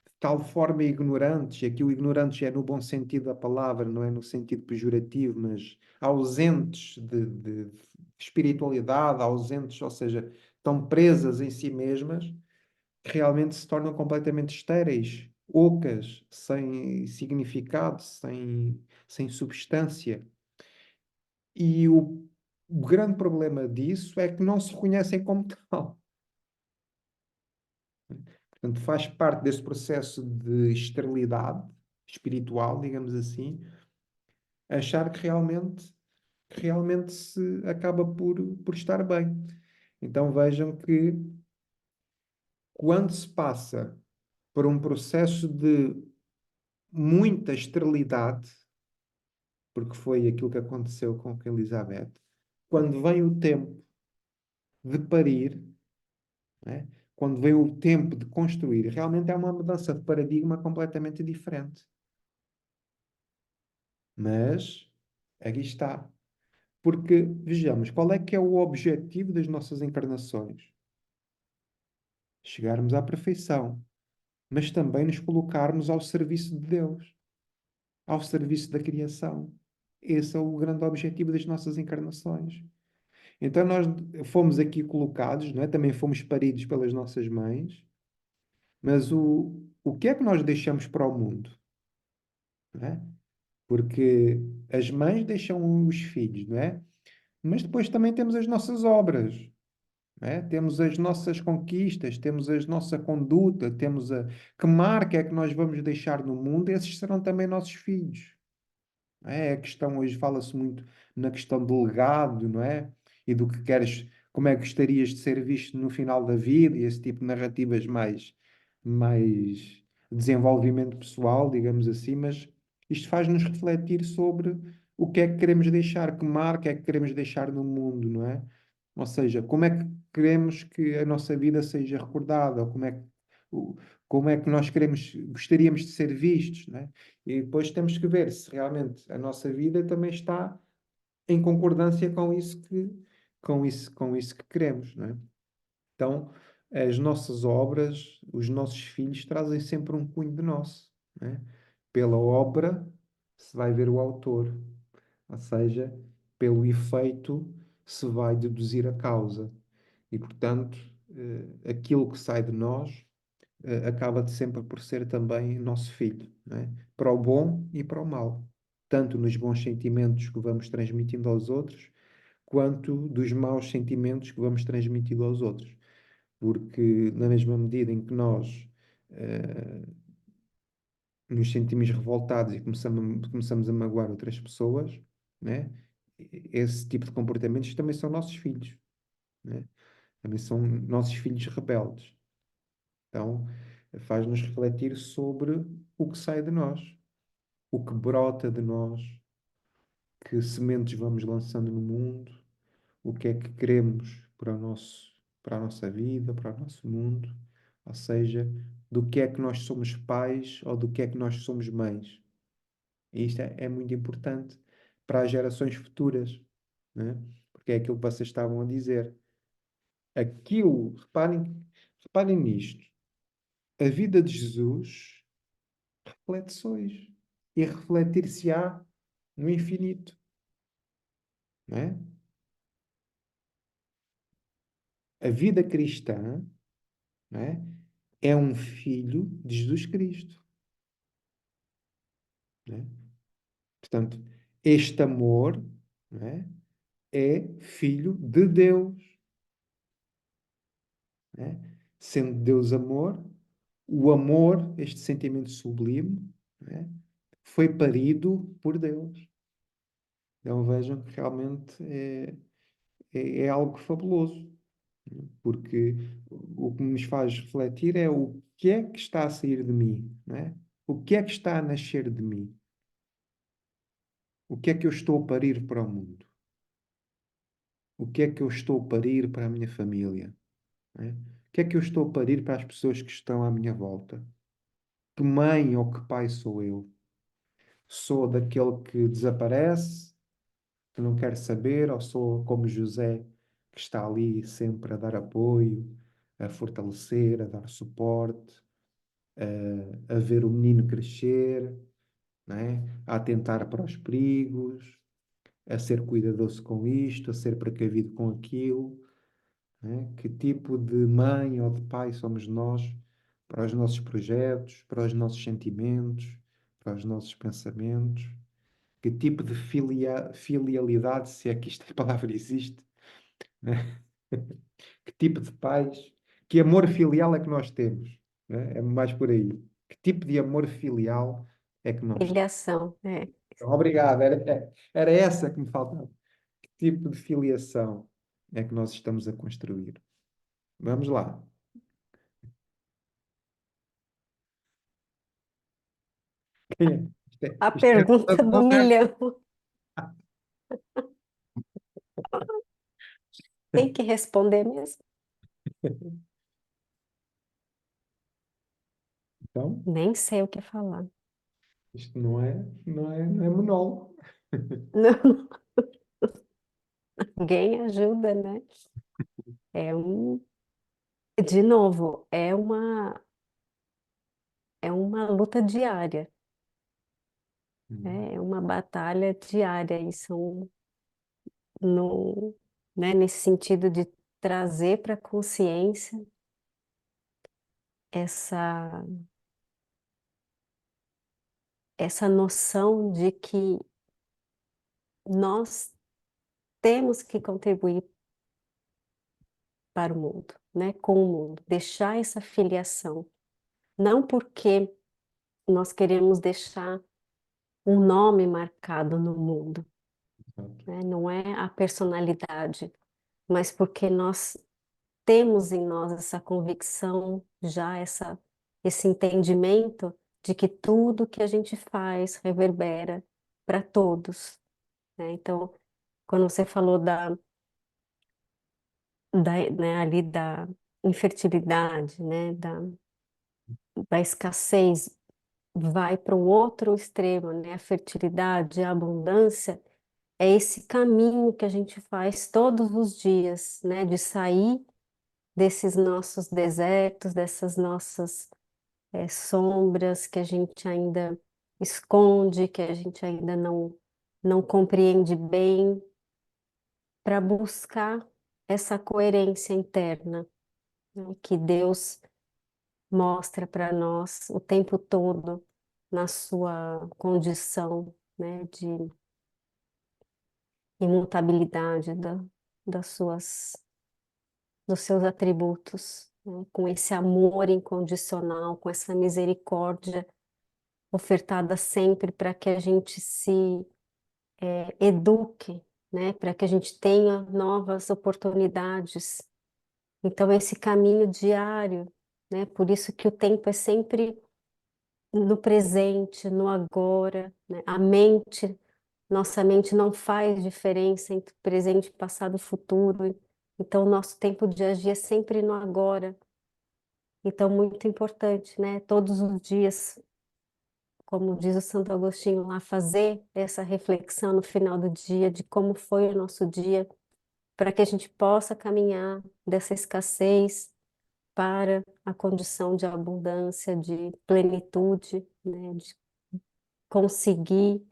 de tal forma ignorantes, e aqui o ignorantes é no bom sentido da palavra, não é no sentido pejorativo, mas ausentes de espiritualidade, ausentes, ou seja, estão presas em si mesmas, que realmente se tornam completamente estéreis, ocas, sem significado, sem substância. E o grande problema disso é que não se reconhecem como tal. Portanto, faz parte desse processo de esterilidade espiritual, digamos assim, achar que realmente se acaba por estar bem. Então vejam que quando se passa por um processo de muita esterilidade, porque foi aquilo que aconteceu com Elizabeth, quando vem o tempo de parir, né? Quando vem o tempo de construir, realmente é uma mudança de paradigma completamente diferente. Mas aqui está. Porque, vejamos, qual é que é o objetivo das nossas encarnações? Chegarmos à perfeição, mas também nos colocarmos ao serviço de Deus, ao serviço da criação. Esse é o grande objetivo das nossas encarnações. Então nós fomos aqui colocados, não é? Também fomos paridos pelas nossas mães, mas o que é que nós deixamos para o mundo? Não é? Porque as mães deixam os filhos, não é? Mas depois também temos as nossas obras. é? Temos as nossas conquistas, temos a nossa conduta, temos a que marca é que nós vamos deixar no mundo, esses serão também nossos filhos. É a questão, hoje fala-se muito na questão do legado, não é? E do que queres, como é que gostarias de ser visto no final da vida, e esse tipo de narrativas mais desenvolvimento pessoal, digamos assim, mas isto faz-nos refletir sobre o que é que queremos deixar, que marca é que queremos deixar no mundo, não é? Ou seja, como é que queremos que a nossa vida seja recordada, ou o- como é que nós queremos, gostaríamos de ser vistos, não é? E depois temos que ver se realmente a nossa vida também está em concordância com isso que queremos, não é? Então, as nossas obras, os nossos filhos trazem sempre um cunho de nosso, não é? Pela obra se vai ver o autor, ou seja, pelo efeito se vai deduzir a causa. E, portanto, aquilo que sai de nós acaba de sempre por ser também nosso filho, não é? Para o bom e para o mal, tanto nos bons sentimentos que vamos transmitindo aos outros, quanto dos maus sentimentos que vamos transmitindo aos outros. Porque, na mesma medida em que nós nos sentimos revoltados e começamos a magoar outras pessoas, né? Esse tipo de comportamentos também são nossos filhos, né? Também são nossos filhos rebeldes. Então, faz-nos refletir sobre o que sai de nós, o que brota de nós, que sementes vamos lançando no mundo, o que é que queremos para a nossa vida, para o nosso mundo, ou seja, do que é que nós somos pais ou do que é que nós somos mães. E isto é muito importante para as gerações futuras, né? Porque é aquilo que vocês estavam a dizer. Reparem nisto. A vida de Jesus reflete-se hoje e refletir-se-á no infinito, não é? A vida cristã, não é? É um filho de Jesus Cristo, não é? Portanto, este amor, não é filho de Deus, não é? Sendo Deus amor, o amor, este sentimento sublime, não é? Foi parido por Deus. Então vejam que realmente é algo fabuloso, porque o que nos faz refletir é o que é que está a sair de mim, não é? O que é que está a nascer de mim? O que é que eu estou a parir para o mundo? O que é que eu estou a parir para a minha família? Não é? O que é que eu estou a parir para as pessoas que estão à minha volta? Que mãe ou que pai sou eu? Sou daquele que desaparece, que não quer saber, ou sou como José, que está ali sempre a dar apoio, a fortalecer, a dar suporte, a ver o menino crescer, não é? A atentar para os perigos, a ser cuidadoso com isto, a ser precavido com aquilo, não é? Que tipo de mãe ou de pai somos nós para os nossos projetos, para os nossos sentimentos, para os nossos pensamentos? Que tipo de filialidade, se é que esta palavra existe, né? Que tipo de pais, que amor filial é que nós temos, né? É mais por aí. Que tipo de amor filial é que nós temos? Filiação, é. Obrigado, era essa que me faltava. Que tipo de filiação é que nós estamos a construir? Vamos lá. Quem é? A Isto é uma pergunta do conversa. milhão. Tem que responder mesmo? Então, Nem sei o que falar. isto não é monólogo. Não, ninguém ajuda, né? É um, de novo, é uma luta diária, Hum. né? É uma batalha diária e são no, né, nesse sentido de trazer para a consciência essa essa noção de que nós temos que contribuir para o mundo, né? Com o mundo, deixar essa filiação. Não porque nós queremos deixar um nome marcado no mundo, Exato. né? Não é a personalidade, mas porque nós temos em nós essa convicção, já esse entendimento de que tudo que a gente faz reverbera para todos, né? Então, quando você falou né, ali da infertilidade, né, da escassez, vai para o outro extremo, né, a fertilidade, a abundância, é esse caminho que a gente faz todos os dias, né, de sair desses nossos desertos, dessas nossas sombras que a gente ainda esconde, que a gente ainda não compreende bem, para buscar essa coerência interna, né, que Deus mostra para nós o tempo todo na sua condição, né, de imutabilidade das suas, dos seus atributos, né, com esse amor incondicional, com essa misericórdia ofertada sempre para que a gente se eduque, né, para que a gente tenha novas oportunidades. Então, esse caminho diário, né, por isso que o tempo é sempre no presente, no agora, né? Nossa mente não faz diferença entre presente, passado e futuro. Então, o nosso tempo de agir é sempre no agora. Então, muito importante, né? Todos os dias, como diz o Santo Agostinho lá, fazer essa reflexão no final do dia de como foi o nosso dia, para que a gente possa caminhar dessa escassez para a condição de abundância, de plenitude, né? De conseguir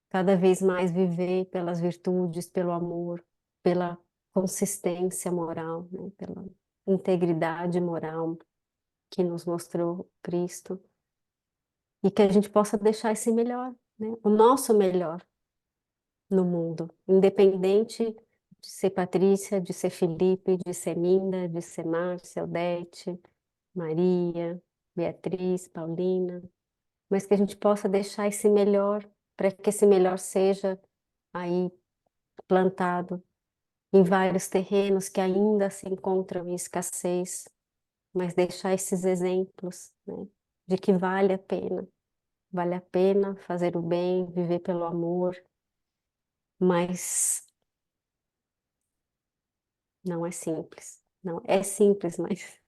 cada vez mais viver pelas virtudes, pelo amor, pela consistência moral, né? Pela integridade moral que nos mostrou Cristo, e que a gente possa deixar esse melhor, né? O nosso melhor no mundo, independente de ser Patrícia, de ser Felipe, de ser Minda, de ser Márcia, Odete, Maria, Beatriz, Paulina, mas que a gente possa deixar esse melhor, para que esse melhor seja aí plantado em vários terrenos que ainda se encontram em escassez, mas deixar esses exemplos, né, de que vale a pena fazer o bem, viver pelo amor, mas não é simples. Não, é simples, mas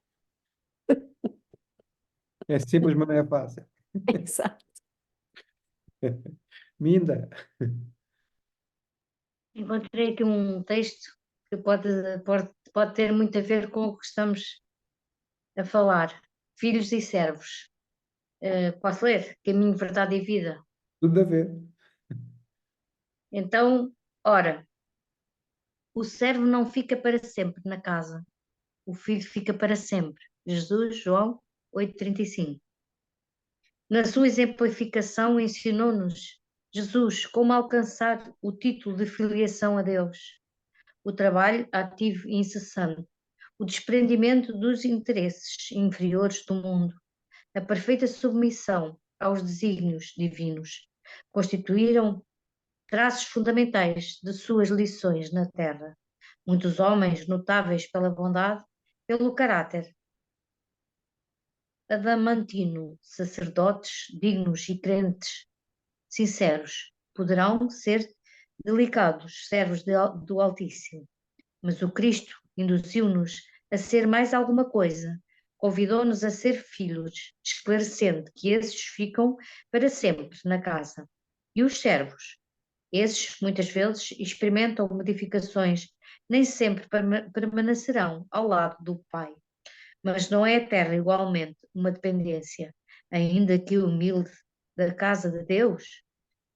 É simples, mas não é fácil. exato. Minda, Encontrei aqui um texto que pode ter muito a ver com o que estamos a falar. Filhos e servos. Posso ler? Caminho, verdade e vida. tudo a ver. Então, ora, o servo não fica para sempre na casa, o filho fica para sempre. Jesus, João 8,35. Na sua exemplificação, ensinou-nos Jesus como alcançar o título de filiação a Deus, o trabalho ativo e incessante, o desprendimento dos interesses inferiores do mundo, a perfeita submissão aos desígnios divinos, constituíram traços fundamentais de suas lições na Terra. Muitos homens notáveis pela bondade, pelo caráter adamantino, sacerdotes dignos e crentes sinceros, poderão ser delicados servos do Altíssimo. Mas o Cristo induziu-nos a ser mais alguma coisa, convidou-nos a ser filhos, esclarecendo que esses ficam para sempre na casa. E os servos? Esses, muitas vezes, experimentam modificações, nem sempre permanecerão ao lado do Pai. Mas não é eterna igualmente uma dependência, ainda que humilde, da casa de Deus?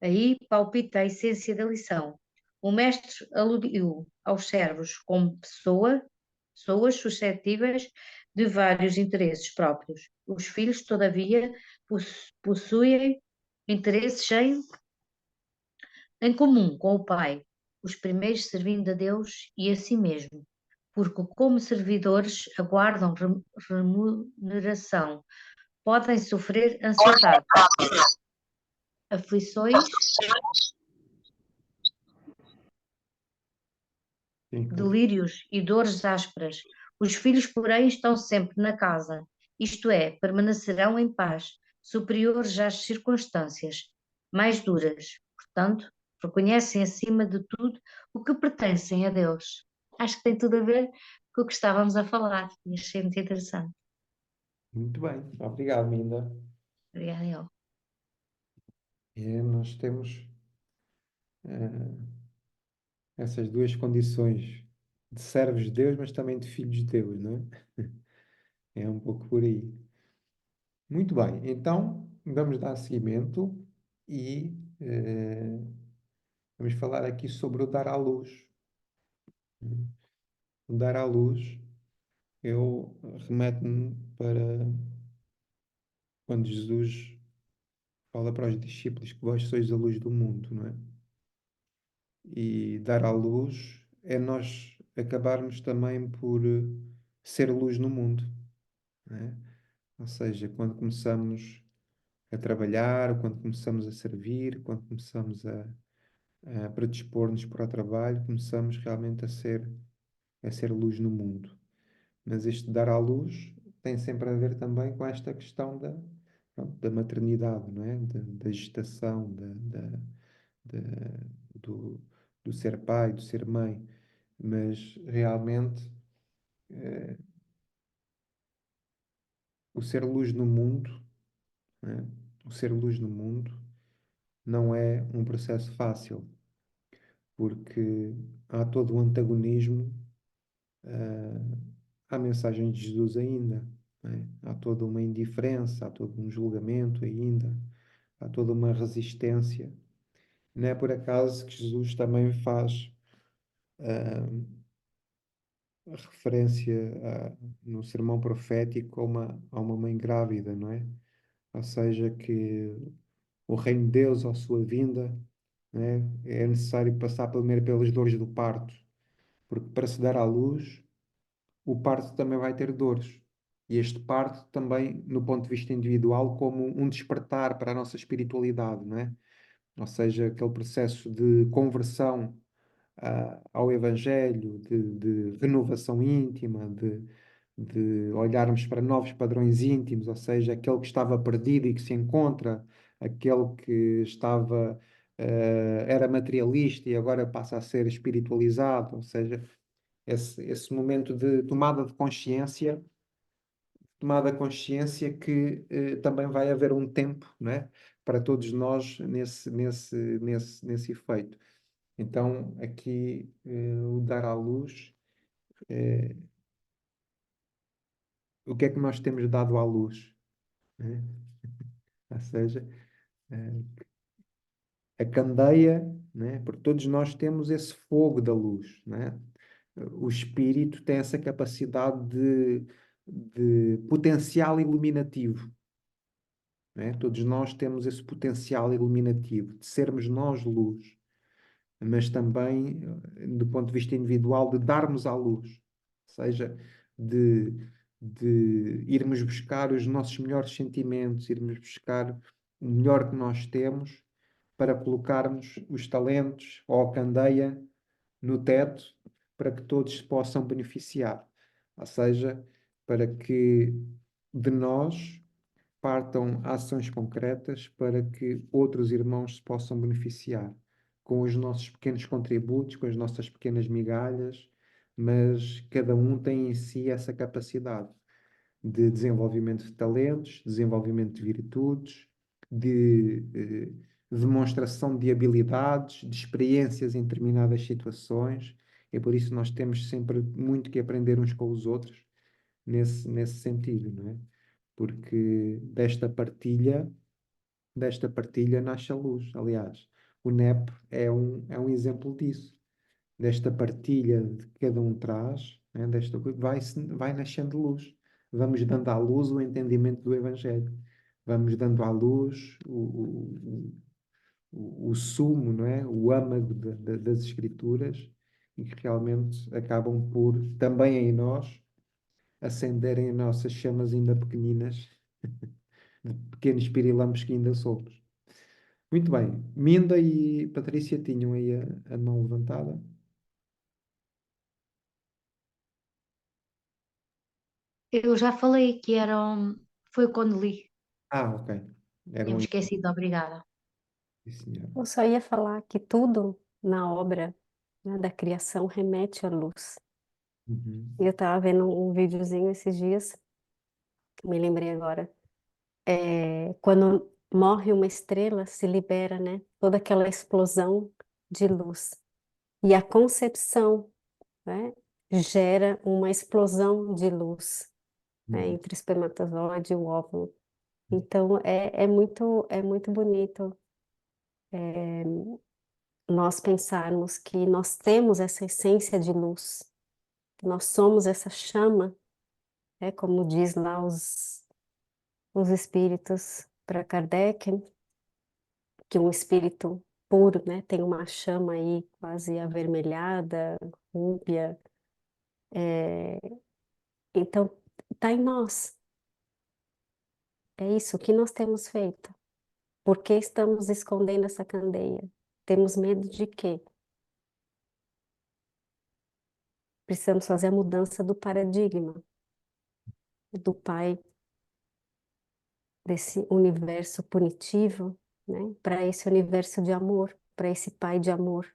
Aí palpita a essência da lição. O mestre aludiu aos servos como pessoas suscetíveis de vários interesses próprios. Os filhos, todavia, possuem interesses em comum com o pai, os primeiros servindo a Deus e a si mesmo. porque, como servidores, aguardam remuneração. Podem sofrer ansiedade, aflições, Sim, delírios e dores ásperas. Os filhos, porém, estão sempre na casa, isto é, permanecerão em paz, superiores às circunstâncias mais duras. Portanto, reconhecem acima de tudo o que pertencem a Deus. Acho que tem tudo a ver com o que estávamos a falar e achei muito interessante. muito bem. Obrigado, Minda. Obrigada, eu. Nós temos eh, essas duas condições de servos de Deus, mas também de filhos de Deus, não é? É um pouco por aí. Muito bem, então vamos dar seguimento e vamos falar aqui sobre o dar à luz. O dar à luz, eu remeto-me para quando Jesus fala para os discípulos que vós sois a luz do mundo, não é? E dar à luz é nós acabarmos também por ser luz no mundo, não é? Ou seja, quando começamos a trabalhar, quando começamos a servir, quando começamos a predispor-nos para o trabalho, começamos realmente a ser luz no mundo. Mas este dar à luz tem sempre a ver também com esta questão pronto, da maternidade, não é? Da gestação, da- do, do ser pai, do ser mãe. Mas realmente eh, o ser luz no mundo, não é? O ser luz no mundo não é um processo fácil, porque há todo um antagonismo à mensagem de Jesus ainda, não é? Há toda uma indiferença, há todo um julgamento ainda, há toda uma resistência. Não é por acaso que Jesus também faz referência no sermão profético a uma mãe grávida, não é? Ou seja, que o reino de Deus, à sua vinda, não é? É necessário passar primeiro pelas dores do parto, porque para se dar à luz, o parto também vai ter dores. E este parto também, no ponto de vista individual, como um despertar para a nossa espiritualidade, não é? Ou seja, aquele processo de conversão ao Evangelho, de renovação íntima, de olharmos para novos padrões íntimos, ou seja, aquele que estava perdido e que se encontra, aquele que estava, era materialista e agora passa a ser espiritualizado, ou seja, esse momento de tomada consciência que também vai haver um tempo, não é? Para todos nós nesse efeito. Então, aqui, o dar à luz, o que é que nós temos dado à luz, né? Ou seja, eh, a candeia, né? Porque todos nós temos esse fogo da luz, né? O espírito tem essa capacidade de potencial iluminativo, né? Todos nós temos esse potencial iluminativo, de sermos nós luz, mas também, do ponto de vista individual, de darmos à luz, ou seja, de, de irmos buscar os nossos melhores sentimentos, irmos buscar o melhor que nós temos para colocarmos os talentos ou a candeia no teto para que todos se possam beneficiar. Ou seja, para que de nós partam ações concretas para que outros irmãos se possam beneficiar com os nossos pequenos contributos, com as nossas pequenas migalhas, mas cada um tem em si essa capacidade de desenvolvimento de talentos, desenvolvimento de virtudes, de demonstração de habilidades, de experiências em determinadas situações. É por isso que nós temos sempre muito que aprender uns com os outros nesse sentido, não é? Porque desta partilha nasce a luz. Aliás, o NEP é um exemplo disso. Desta partilha de que cada um traz, né, desta coisa, vai nascendo luz. Vamos dando à luz o entendimento do Evangelho. Vamos dando à luz o sumo, não é? O âmago das Escrituras e que realmente acabam por, também em nós, acenderem as nossas chamas ainda pequeninas, de pequenos pirilampos que ainda somos. Muito bem. Minda e Patrícia tinham aí a mão levantada. Eu já falei que foi quando li. Ah, ok. Tinha-me Eram. esquecido, obrigada. Sim, senhora. Eu só ia falar que tudo na obra, né, da criação remete à luz. Uhum. Eu estava vendo um videozinho esses dias, me lembrei agora, quando morre uma estrela, se libera, né, toda aquela explosão de luz. E a concepção, né, gera uma explosão de luz, né, Uhum. entre o espermatozoide e o óvulo. Então, é muito bonito nós pensarmos que nós temos essa essência de luz, que nós somos essa chama, como diz lá os espíritos para Kardec, que um espírito puro, né, tem uma chama aí quase avermelhada, rúbia. Então, está em nós. É isso que nós temos feito. Por que estamos escondendo essa candeia? Temos medo de quê? Precisamos fazer a mudança do paradigma do pai desse universo punitivo, né, para esse universo de amor, para esse pai de amor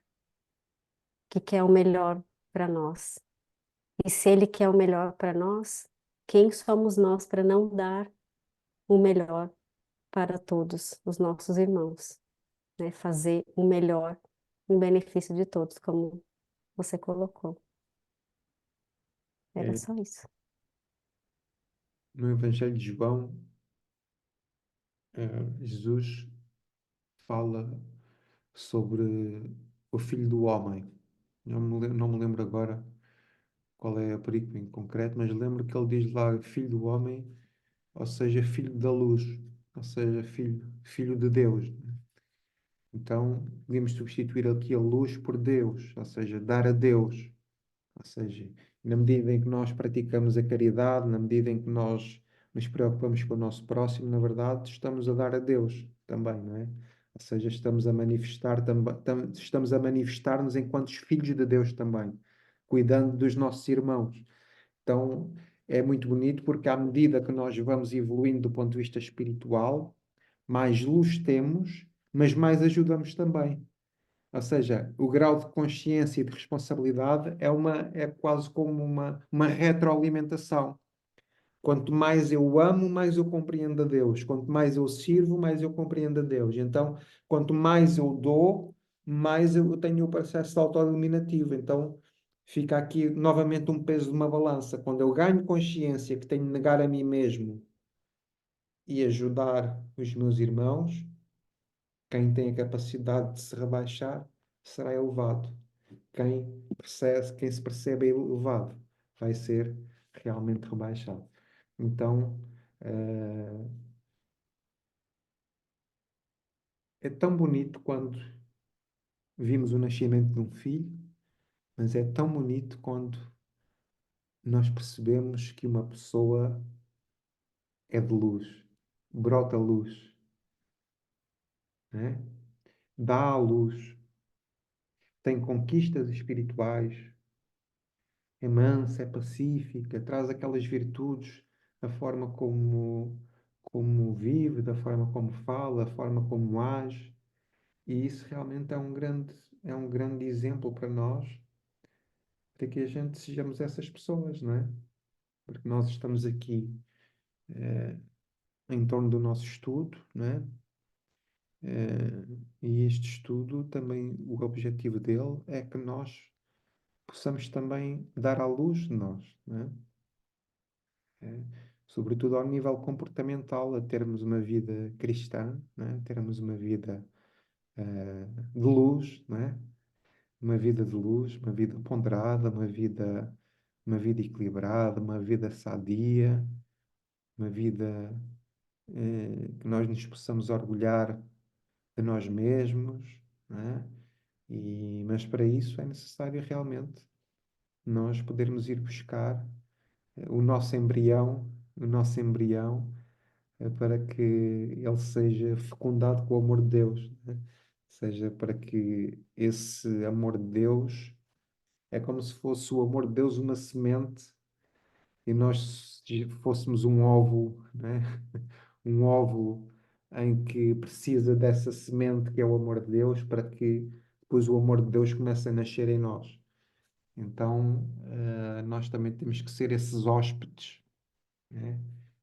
que quer o melhor para nós. E se ele quer o melhor para nós, quem somos nós para não dar o melhor para todos os nossos irmãos, né? Fazer o melhor em benefício de todos, como você colocou. Era É, só isso. no Evangelho de João, Jesus fala sobre o Filho do Homem. Não me lembro agora qual é a perícope em concreto, mas lembro que ele diz lá Filho do Homem, ou seja, Filho da Luz, ou seja, Filho de Deus. Então, podemos substituir aqui a luz por Deus, ou seja, dar a Deus. Ou seja, na medida em que nós praticamos a caridade, na medida em que nós nos preocupamos com o nosso próximo, na verdade, estamos a dar a Deus também, não é? Ou seja, estamos a manifestar estamos a manifestar-nos enquanto filhos de Deus também, cuidando dos nossos irmãos. Então, é muito bonito porque à medida que nós vamos evoluindo do ponto de vista espiritual, mais luz temos, mas mais ajudamos também. Ou seja, o grau de consciência e de responsabilidade é quase como uma retroalimentação. Quanto mais eu amo, mais eu compreendo a Deus. Quanto mais eu sirvo, mais eu compreendo a Deus. Então, quanto mais eu dou, mais eu tenho o processo autoiluminativo. Então, fica aqui novamente um peso de uma balança. Quando eu ganho consciência que tenho de negar a mim mesmo e ajudar os meus irmãos, quem tem a capacidade de se rebaixar será elevado. Quem se percebe elevado vai ser realmente rebaixado. Então, é tão bonito quando vimos o nascimento de um filho, mas é tão bonito quando nós percebemos que uma pessoa é de luz, brota luz, né? Dá a luz, tem conquistas espirituais, é mansa, é pacífica, traz aquelas virtudes, a forma como vive, da forma como fala, a forma como age. E isso realmente é um grande exemplo para nós, para que a gente sejamos essas pessoas, não é? Porque nós estamos aqui em torno do nosso estudo, não é? E este estudo também, o objetivo dele é que nós possamos também dar à luz de nós, não é? É, sobretudo ao nível comportamental, a termos uma vida cristã, não é? Termos uma vida de luz, não é? Uma vida de luz, uma vida ponderada, uma vida equilibrada, uma vida sadia, uma vida que nós nos possamos orgulhar de nós mesmos, não é? Mas para isso é necessário realmente nós podermos ir buscar o nosso embrião, para que ele seja fecundado com o amor de Deus, né? Seja para que esse amor de Deus é como se fosse o amor de Deus uma semente e nós fôssemos um óvulo, né? Um óvulo em que precisa dessa semente que é o amor de Deus para que depois o amor de Deus comece a nascer em nós. Então, nós também temos que ser esses hóspedes, né?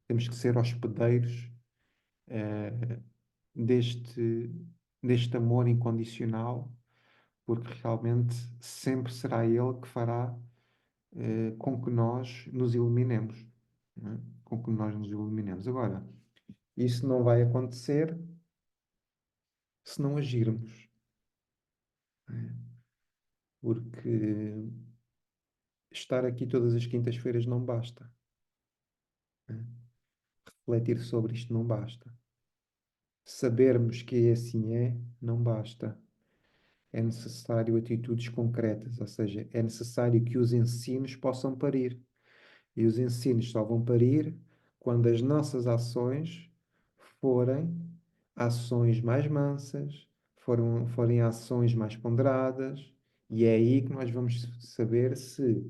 Temos que ser hospedeiros deste, deste amor incondicional, porque realmente sempre será Ele que fará com que nós nos iluminemos, né? Com que nós nos iluminemos. Agora, isso não vai acontecer se não agirmos, né? Porque estar aqui todas as quintas-feiras não basta, né? Refletir sobre isto não basta. Sabermos que assim é, não basta. É necessário atitudes concretas, ou seja, é necessário que os ensinos possam parir. E os ensinos só vão parir quando as nossas ações forem ações mais mansas, forem ações mais ponderadas, e é aí que nós vamos saber se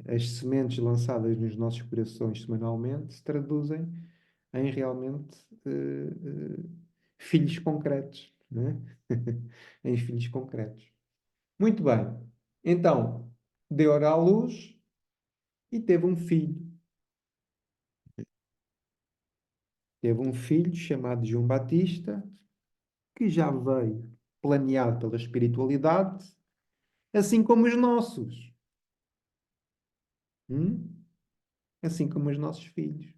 as sementes lançadas nos nossos corações semanalmente se traduzem em realmente filhos concretos, né? Em filhos concretos. Muito bem. Então, deu à luz e teve um filho. Teve um filho chamado João Batista, que já veio planeado pela espiritualidade, assim como os nossos. Hum? Assim como os nossos filhos.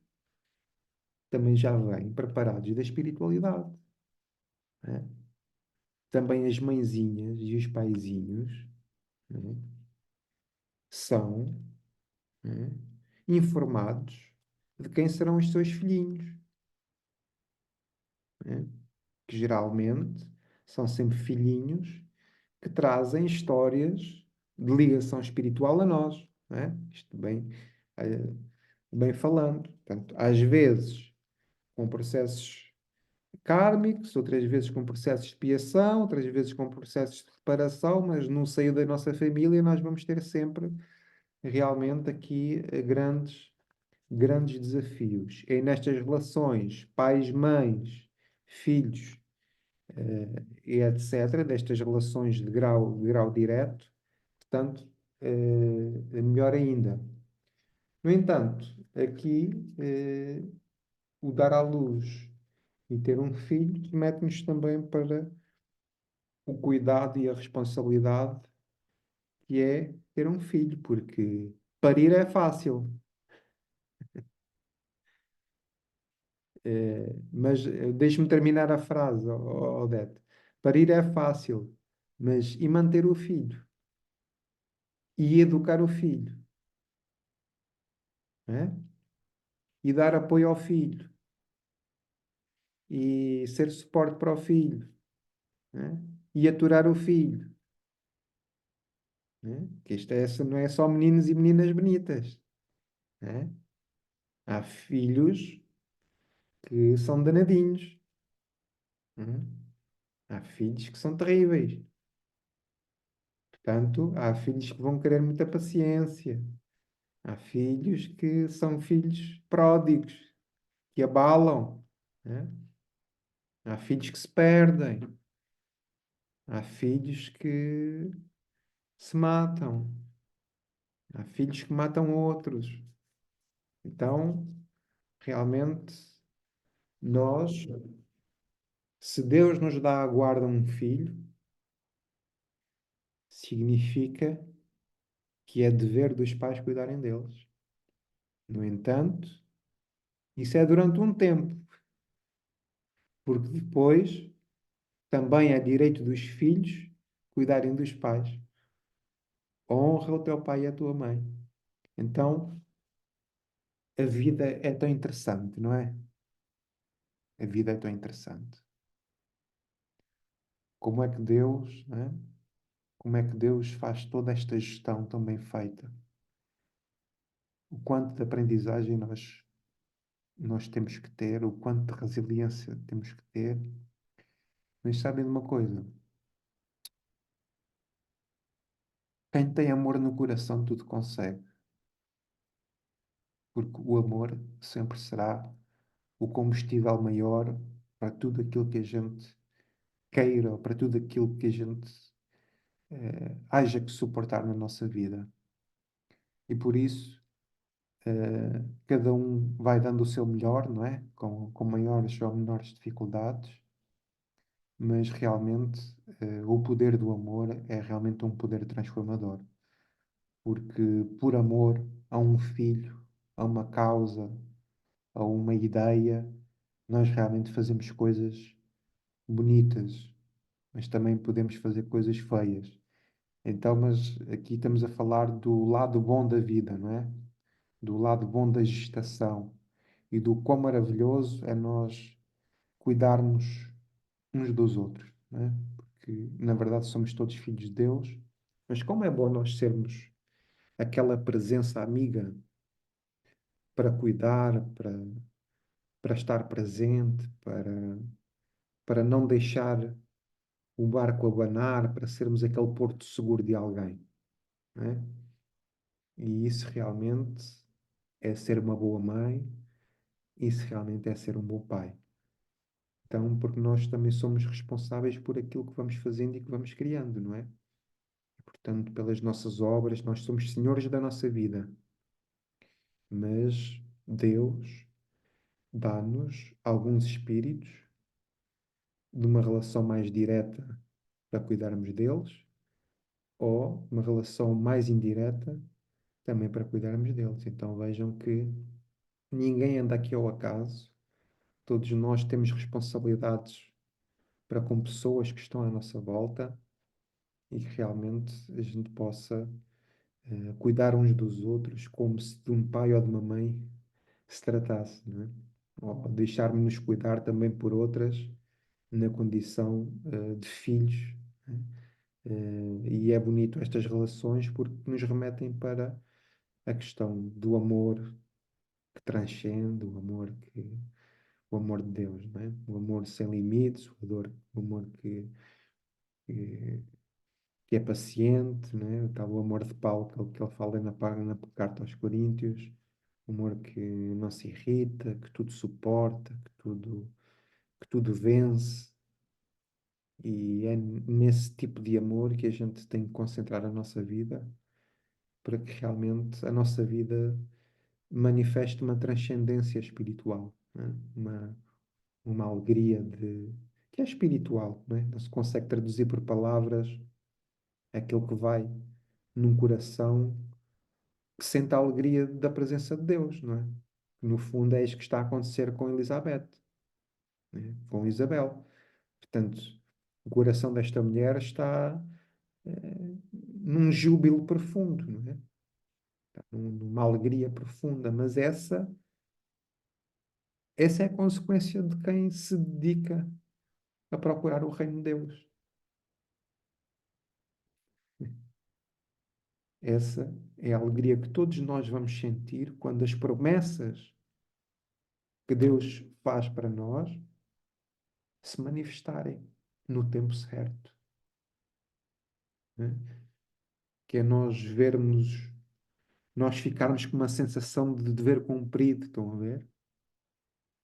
Também já vêm preparados da espiritualidade, né? Também as mãezinhas e os paizinhos, né, são, né, informados de quem serão os seus filhinhos, né? Que geralmente são sempre filhinhos que trazem histórias de ligação espiritual a nós, né? Isto bem, eh, bem falando. Portanto, às vezes com processos kármicos, outras vezes com processos de expiação, outras vezes com processos de reparação, mas no seio da nossa família nós vamos ter sempre realmente aqui grandes desafios. É nestas relações, pais, mães, filhos, e etc., destas relações de grau direto, portanto, é melhor ainda. No entanto, aqui, o dar à luz e ter um filho mete-nos também para o cuidado e a responsabilidade que é ter um filho, porque parir é fácil, mas deixe-me terminar a frase, Odete. Parir é fácil, mas e manter o filho? E educar o filho? Né? E dar apoio ao filho? E ser suporte para o filho? Né? E aturar o filho? Né? Que isto não é só meninos e meninas bonitas. Né? Há filhos que são danadinhos. Né? Há filhos que são terríveis. Portanto, há filhos que vão querer muita paciência. Há filhos que são filhos pródigos, que abalam, né? Há filhos que se perdem. Há filhos que se matam. Há filhos que matam outros. Então, realmente, nós, se Deus nos dá a guarda a um filho, significa que é dever dos pais cuidarem deles. No entanto, isso é durante um tempo, porque depois também é direito dos filhos cuidarem dos pais. Honra o teu pai e a tua mãe. Então, a vida é tão interessante, não é? A vida é tão interessante. Como é que Deus, né, como é que Deus faz toda esta gestão tão bem feita. O quanto de aprendizagem nós temos que ter, o quanto de resiliência temos que ter. Mas sabem de uma coisa? Quem tem amor no coração tudo consegue, porque o amor sempre será o combustível maior para tudo aquilo que a gente queira, ou para tudo aquilo que a gente haja que suportar na nossa vida. E por isso, cada um vai dando o seu melhor, não é? Com maiores ou menores dificuldades, mas realmente, o poder do amor é realmente um poder transformador. Porque por amor a um filho, a uma causa, a uma ideia, nós realmente fazemos coisas bonitas, mas também podemos fazer coisas feias. Então, mas aqui estamos a falar do lado bom da vida, não é? Do lado bom da gestação e do quão maravilhoso é nós cuidarmos uns dos outros, não é? Porque na verdade somos todos filhos de Deus, mas como é bom nós sermos aquela presença amiga para cuidar, para estar presente, para não deixar o barco abanar, para sermos aquele porto seguro de alguém, não é? E isso realmente é ser uma boa mãe, isso realmente é ser um bom pai. Então, porque nós também somos responsáveis por aquilo que vamos fazendo e que vamos criando, não é? Portanto, pelas nossas obras, nós somos senhores da nossa vida. Mas Deus dá-nos alguns espíritos de uma relação mais direta para cuidarmos deles, ou uma relação mais indireta também para cuidarmos deles. Então vejam que ninguém anda aqui ao acaso, todos nós temos responsabilidades para com pessoas que estão à nossa volta e que realmente a gente possa cuidar uns dos outros como se de um pai ou de uma mãe se tratasse, não é? Ou deixarmos-nos cuidar também por outras na condição de filhos, né? E é bonito estas relações porque nos remetem para a questão do amor que transcende, o amor de Deus, não é? O amor sem limites, o amor que, que é paciente, não é? O tal amor de Paulo que ele fala na carta aos Coríntios, o amor que não se irrita, que tudo suporta, que tudo vence. E é nesse tipo de amor que a gente tem que concentrar a nossa vida para que realmente a nossa vida manifeste uma transcendência espiritual, não é? Uma alegria que é espiritual, não é? Não se consegue traduzir por palavras aquilo que vai num coração que sente a alegria da presença de Deus, não é? No fundo é isso que está a acontecer com Elizabeth, né? Com Isabel. Portanto, o coração desta mulher está num júbilo profundo, não é? Está numa alegria profunda, mas essa é a consequência de quem se dedica a procurar o reino de Deus. Essa é a alegria que todos nós vamos sentir quando as promessas que Deus faz para nós se manifestarem no tempo certo, né? Que é nós ficarmos com uma sensação de dever cumprido, estão a ver?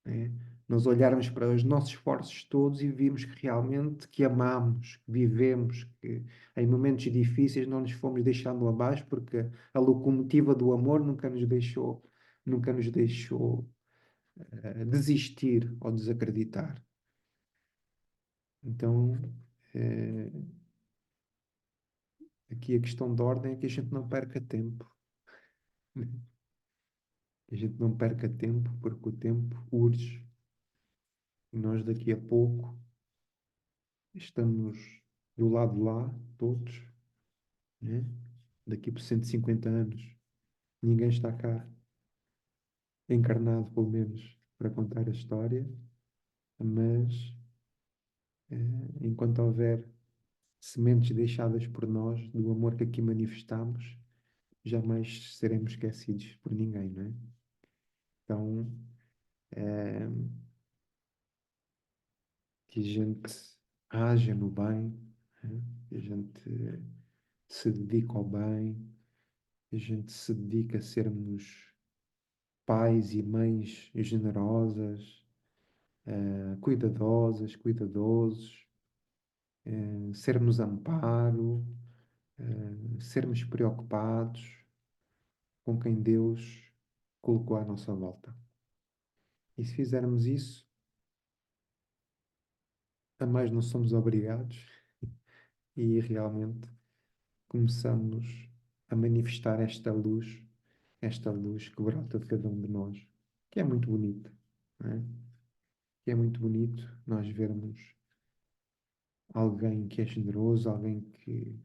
Né? Nós olharmos para os nossos esforços todos e vimos que realmente que amamos, que vivemos, que em momentos difíceis não nos fomos deixando abaixo porque a locomotiva do amor nunca nos deixou desistir ou desacreditar. Então, eh, aqui a questão de ordem é que a gente não perca tempo. Que a gente não perca tempo, porque o tempo urge. E nós daqui a pouco estamos do lado de lá, todos, né? Daqui por 150 anos. Ninguém está cá, encarnado pelo menos, para contar a história, mas enquanto houver sementes deixadas por nós, do amor que aqui manifestamos, jamais seremos esquecidos por ninguém, não é? Então, eh, que a gente haja no bem, né? Que a gente se dedique ao bem, que a gente se dedique a sermos pais e mães generosas, cuidadosas, cuidadosos, sermos amparo, sermos preocupados com quem Deus colocou à nossa volta. E se fizermos isso, a mais não somos obrigados e realmente começamos a manifestar esta luz que brota de cada um de nós, que é muito bonito, não é? Que é muito bonito nós vermos alguém que é generoso, alguém que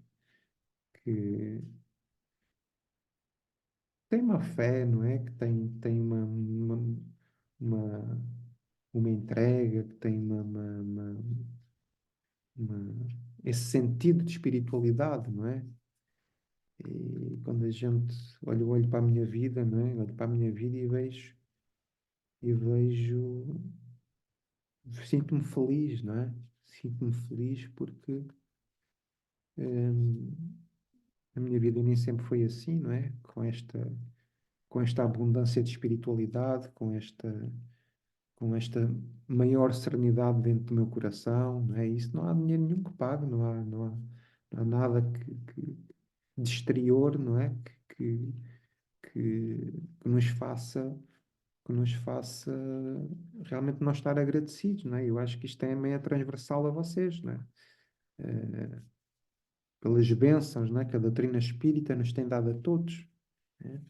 tem uma fé, não é? Que tem uma, uma entrega, que tem esse sentido de espiritualidade, não é? E quando a gente olho para a minha vida, não é? Olho para a minha vida e vejo, sinto-me feliz, não é? Sinto-me feliz porque hum, a minha vida nem sempre foi assim, não é? Com esta abundância de espiritualidade, com esta maior serenidade dentro do meu coração, não é? Isso não há dinheiro nenhum que pague, não há nada de exterior, não é? Que nos faça realmente nós estar agradecidos, não é? Eu acho que isto é meio transversal a vocês, não é? Pelas bênçãos, não é? Que a doutrina espírita nos tem dado a todos, né?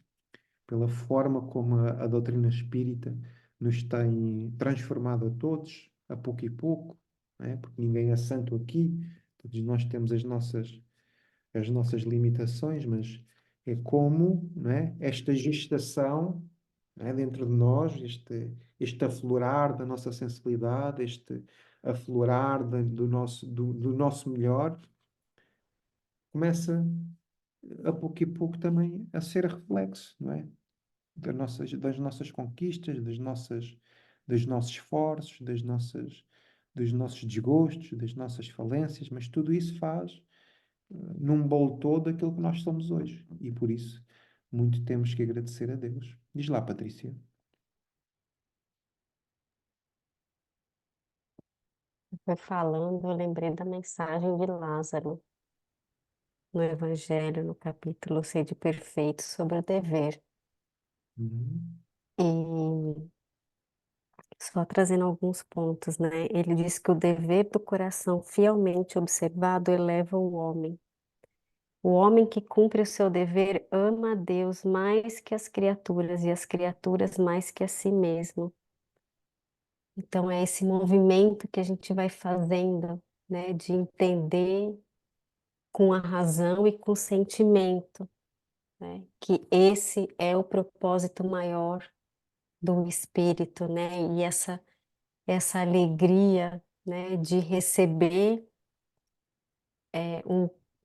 Pela forma como a doutrina espírita nos tem transformado a todos, a pouco e pouco, não é? Porque ninguém é santo aqui, todos nós temos as nossas limitações, mas é como, não é? Esta gestação, não é? Dentro de nós, este aflorar da nossa sensibilidade, este aflorar do nosso melhor, começa a pouco e pouco também a ser reflexo, não é? Das nossas conquistas, dos nossos esforços, dos nossos desgostos, das nossas falências, mas tudo isso faz num bolo todo aquilo que nós somos hoje. E por isso, muito temos que agradecer a Deus. Diz lá, Patrícia. Foi falando, eu lembrei da mensagem de Lázaro no Evangelho, no capítulo Sede Perfeito, sobre o dever. Uhum. E só trazendo alguns pontos, né? Ele diz que o dever do coração fielmente observado eleva o homem. O homem que cumpre o seu dever ama a Deus mais que as criaturas e as criaturas mais que a si mesmo. Então é esse movimento que a gente vai fazendo, né, de entender com a razão e com o sentimento, né, que esse é o propósito maior do espírito, né, e essa alegria, né, de receber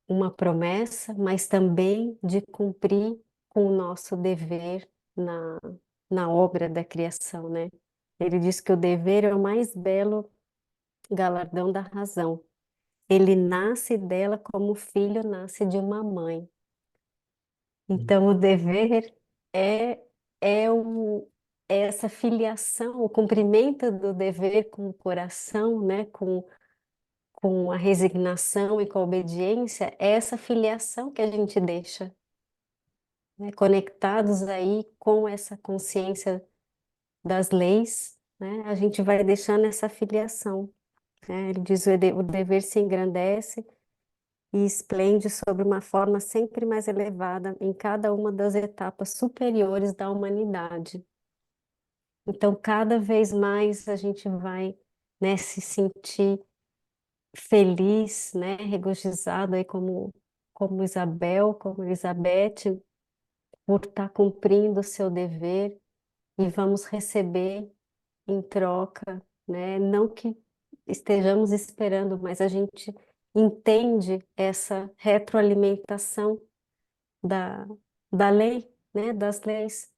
uma promessa, mas também de cumprir com o nosso dever na obra da criação, né? Ele diz que o dever é o mais belo galardão da razão. Ele nasce dela como o filho nasce de uma mãe. Então, o dever é, é, o, é essa filiação, o cumprimento do dever com o coração, né? Com a resignação e com a obediência, é essa filiação que a gente deixa, né? Conectados aí com essa consciência das leis, né? A gente vai deixando essa filiação, né? Ele diz o dever se engrandece e esplende sobre uma forma sempre mais elevada em cada uma das etapas superiores da humanidade. Então, cada vez mais a gente vai, né, se sentir feliz, né, regozijado aí como Isabel, como Elizabeth, por estar cumprindo o seu dever e vamos receber em troca, né, não que estejamos esperando, mas a gente entende essa retroalimentação da, da lei, né, das leis.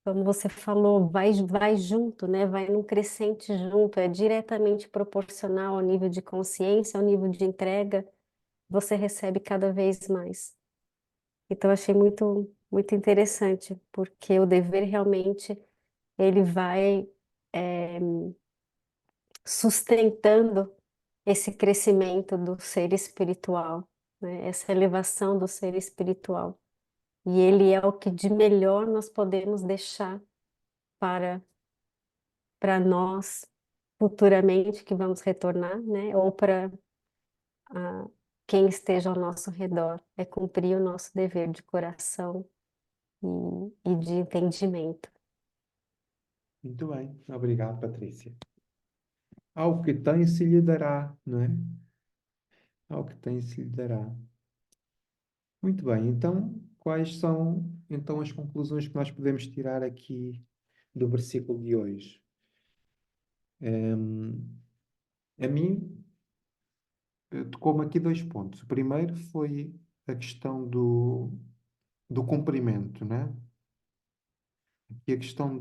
Como você falou, vai junto, né, vai num crescente junto, é diretamente proporcional ao nível de consciência, ao nível de entrega, você recebe cada vez mais. Então, eu achei muito interessante, porque o dever realmente, ele vai sustentando esse crescimento do ser espiritual, né? Essa elevação do ser espiritual. E ele é o que de melhor nós podemos deixar para nós futuramente que vamos retornar, né? Ou para quem esteja ao nosso redor. É cumprir o nosso dever de coração e de entendimento. Muito bem. Obrigado, Patrícia. Ao que tem se lhe dará, não é? Ao que tem se lhe dará. Muito bem. Então, quais são então as conclusões que nós podemos tirar aqui do versículo de hoje? A mim, tocou-me aqui dois pontos. O primeiro foi a questão do cumprimento, né? E a questão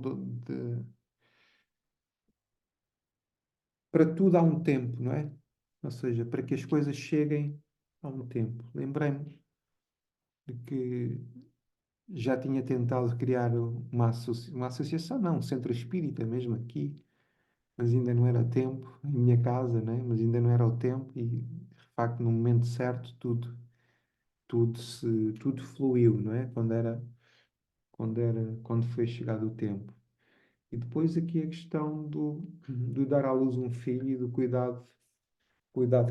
para tudo há um tempo, não é? Ou seja, para que as coisas cheguem há um tempo. Lembrei-me de que já tinha tentado criar uma associação, não, um centro espírita mesmo aqui, mas ainda não era tempo, em minha casa, né? Mas ainda não era o tempo e, de facto, no momento certo, tudo fluiu, não é? Quando foi chegado o tempo. E depois aqui a questão do dar à luz um filho e do cuidado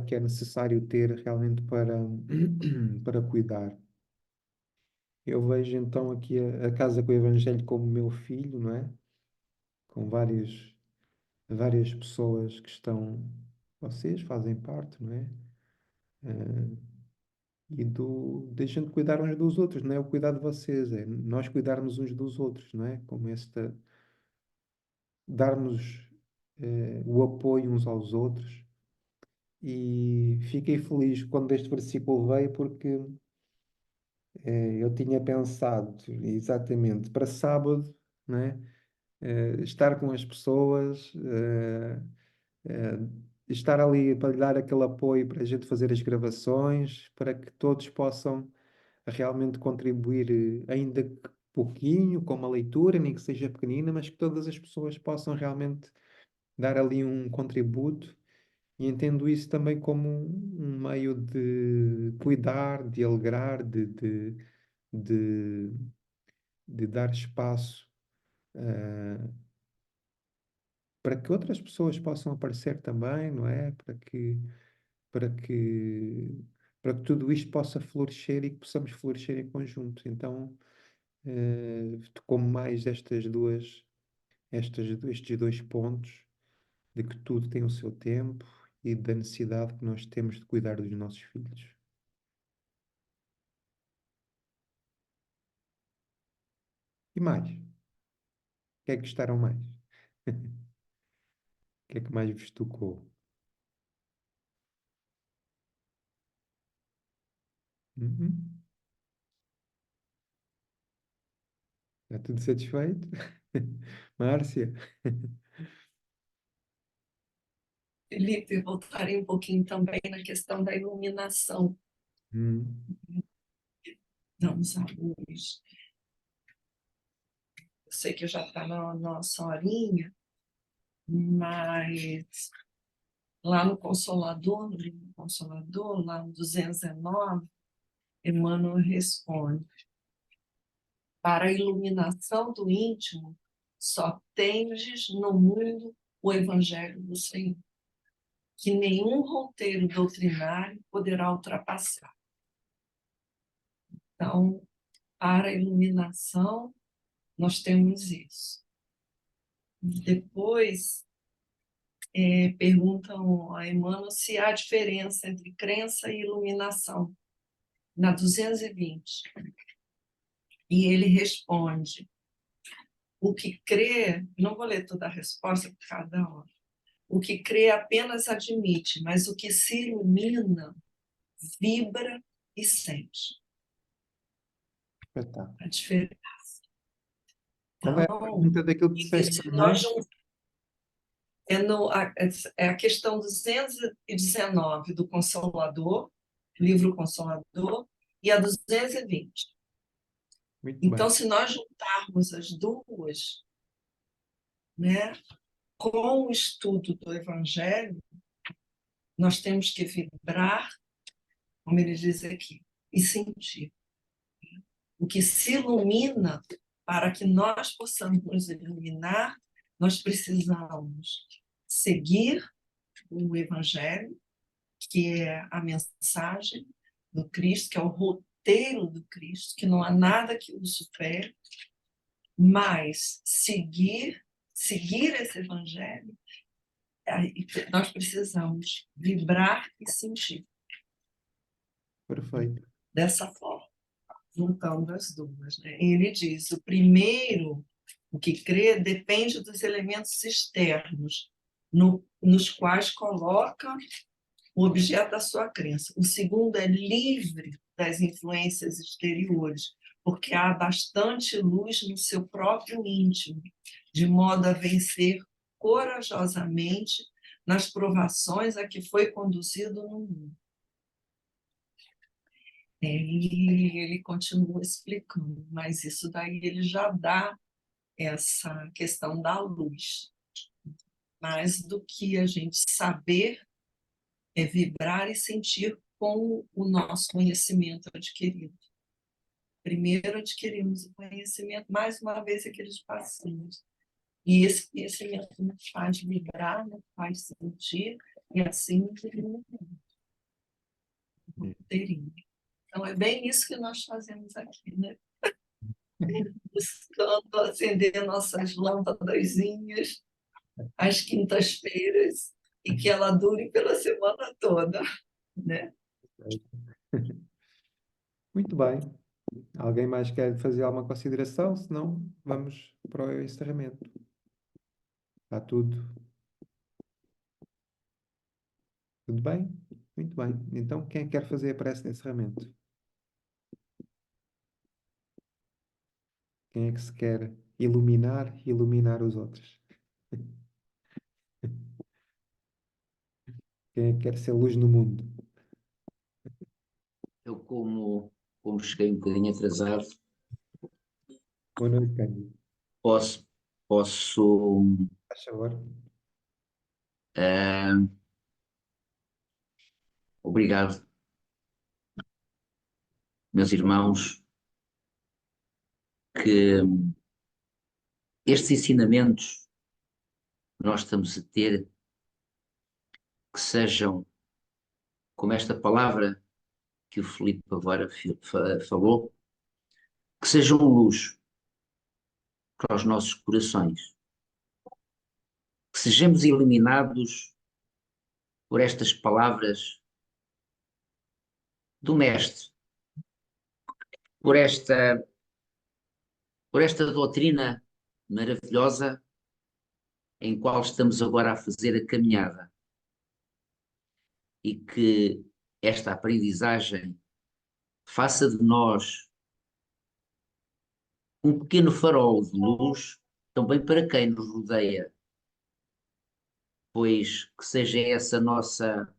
que é necessário ter realmente para cuidar. Eu vejo então aqui a Casa com o Evangelho como meu filho, não é? Com várias pessoas que vocês fazem parte, não é? E da gente cuidar uns dos outros, não é o cuidar de vocês, é nós cuidarmos uns dos outros, não é? Como darmos o apoio uns aos outros. E fiquei feliz quando este versículo veio, porque eu tinha pensado exatamente para sábado, né? Estar com as pessoas, eh, estar ali para lhe dar aquele apoio para a gente fazer as gravações, para que todos possam realmente contribuir, ainda que pouquinho, com uma leitura, nem que seja pequenina, mas que todas as pessoas possam realmente dar ali um contributo. E entendo isso também como um meio de cuidar, de alegrar, de, de dar espaço, para que outras pessoas possam aparecer também, não é? Para que, para que tudo isto possa florescer e que possamos florescer em conjunto. Então, tocou-me mais estes dois pontos, de que tudo tem o seu tempo e da necessidade que nós temos de cuidar dos nossos filhos. E mais? O que é que gostaram mais? O que é que mais vos tocou? Uhum. Está tudo satisfeito? Márcia? Felipe, voltarei um pouquinho também na questão da iluminação. Hum. Damos a luz. Eu sei que já está na nossa horinha, mas lá no Consolador, no livro Consolador, lá no 219, Emmanuel responde: para a iluminação do íntimo, só tendes no mundo o Evangelho do Senhor, que nenhum roteiro doutrinário poderá ultrapassar. Então, para a iluminação, nós temos isso. Depois, perguntam a Emmanuel se há diferença entre crença e iluminação, na 220. E ele responde: o que crê, não vou ler toda a resposta por cada hora, o que crê apenas admite, mas o que se ilumina vibra e sente Espetáculo. a diferença. Qual é a Então, pergunta daquilo que e disseste se nós primeiro? é, é a questão 219 do Consolador, livro Consolador, e a 220. Muito Então, bem. se nós juntarmos as duas, né, com o estudo do Evangelho, nós temos que vibrar, como ele diz aqui, e sentir. O que se ilumina, para que nós possamos nos iluminar, nós precisamos seguir o Evangelho, que é a mensagem do Cristo, que é o roteiro do Cristo, que não há nada que o supere, mas seguir esse Evangelho, nós precisamos vibrar e sentir Perfeito. dessa forma, juntando as duas, né? E ele diz: o primeiro, o que crê, depende dos elementos externos, nos quais coloca o objeto da sua crença. O segundo é livre das influências exteriores, porque há bastante luz no seu próprio íntimo, de modo a vencer corajosamente nas provações a que foi conduzido no mundo. E ele continua explicando, mas isso daí ele já dá essa questão da luz. Mais do que a gente saber, é vibrar e sentir com o nosso conhecimento adquirido. Primeiro adquirimos o conhecimento, mais uma vez aqueles passinhos. E esse conhecimento nos faz vibrar, nos faz sentir, e assim inteirinho. Então é bem isso que nós fazemos aqui, né? Buscando acender nossas lâmpadazinhas às quintas-feiras e que ela dure pela semana toda, né? Muito bem. Alguém mais quer fazer alguma consideração? Se não, vamos para o encerramento. Está tudo. Tudo bem? Muito bem. Então, quem quer fazer a prece de encerramento? Quem é que se quer iluminar e iluminar os outros? Quem é que quer ser luz no mundo? Eu, como cheguei um bocadinho atrasado, Boa noite, Cândido. posso, Faz favor. ah, obrigado, meus irmãos, que estes ensinamentos que nós estamos a ter, que sejam como esta palavra que o Filipe agora falou, que sejam luz para os nossos corações, que sejamos iluminados por estas palavras do Mestre, por esta, por esta doutrina maravilhosa em qual estamos agora a fazer a caminhada, e que esta aprendizagem faça de nós um pequeno farol de luz também para quem nos rodeia, pois que seja essa nossa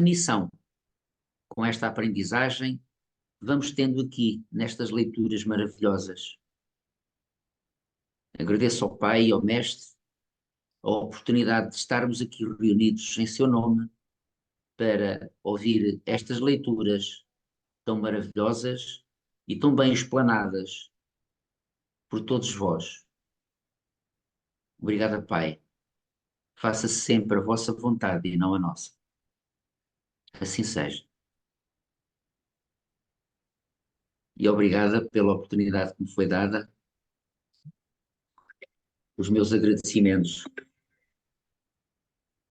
missão com esta aprendizagem que vamos tendo aqui nestas leituras maravilhosas. Agradeço ao Pai e ao Mestre a oportunidade de estarmos aqui reunidos em seu nome para ouvir estas leituras tão maravilhosas e tão bem explanadas por todos vós. Obrigada, Pai. Faça sempre a vossa vontade e não a nossa. Assim seja. E obrigada pela oportunidade que me foi dada. Os meus agradecimentos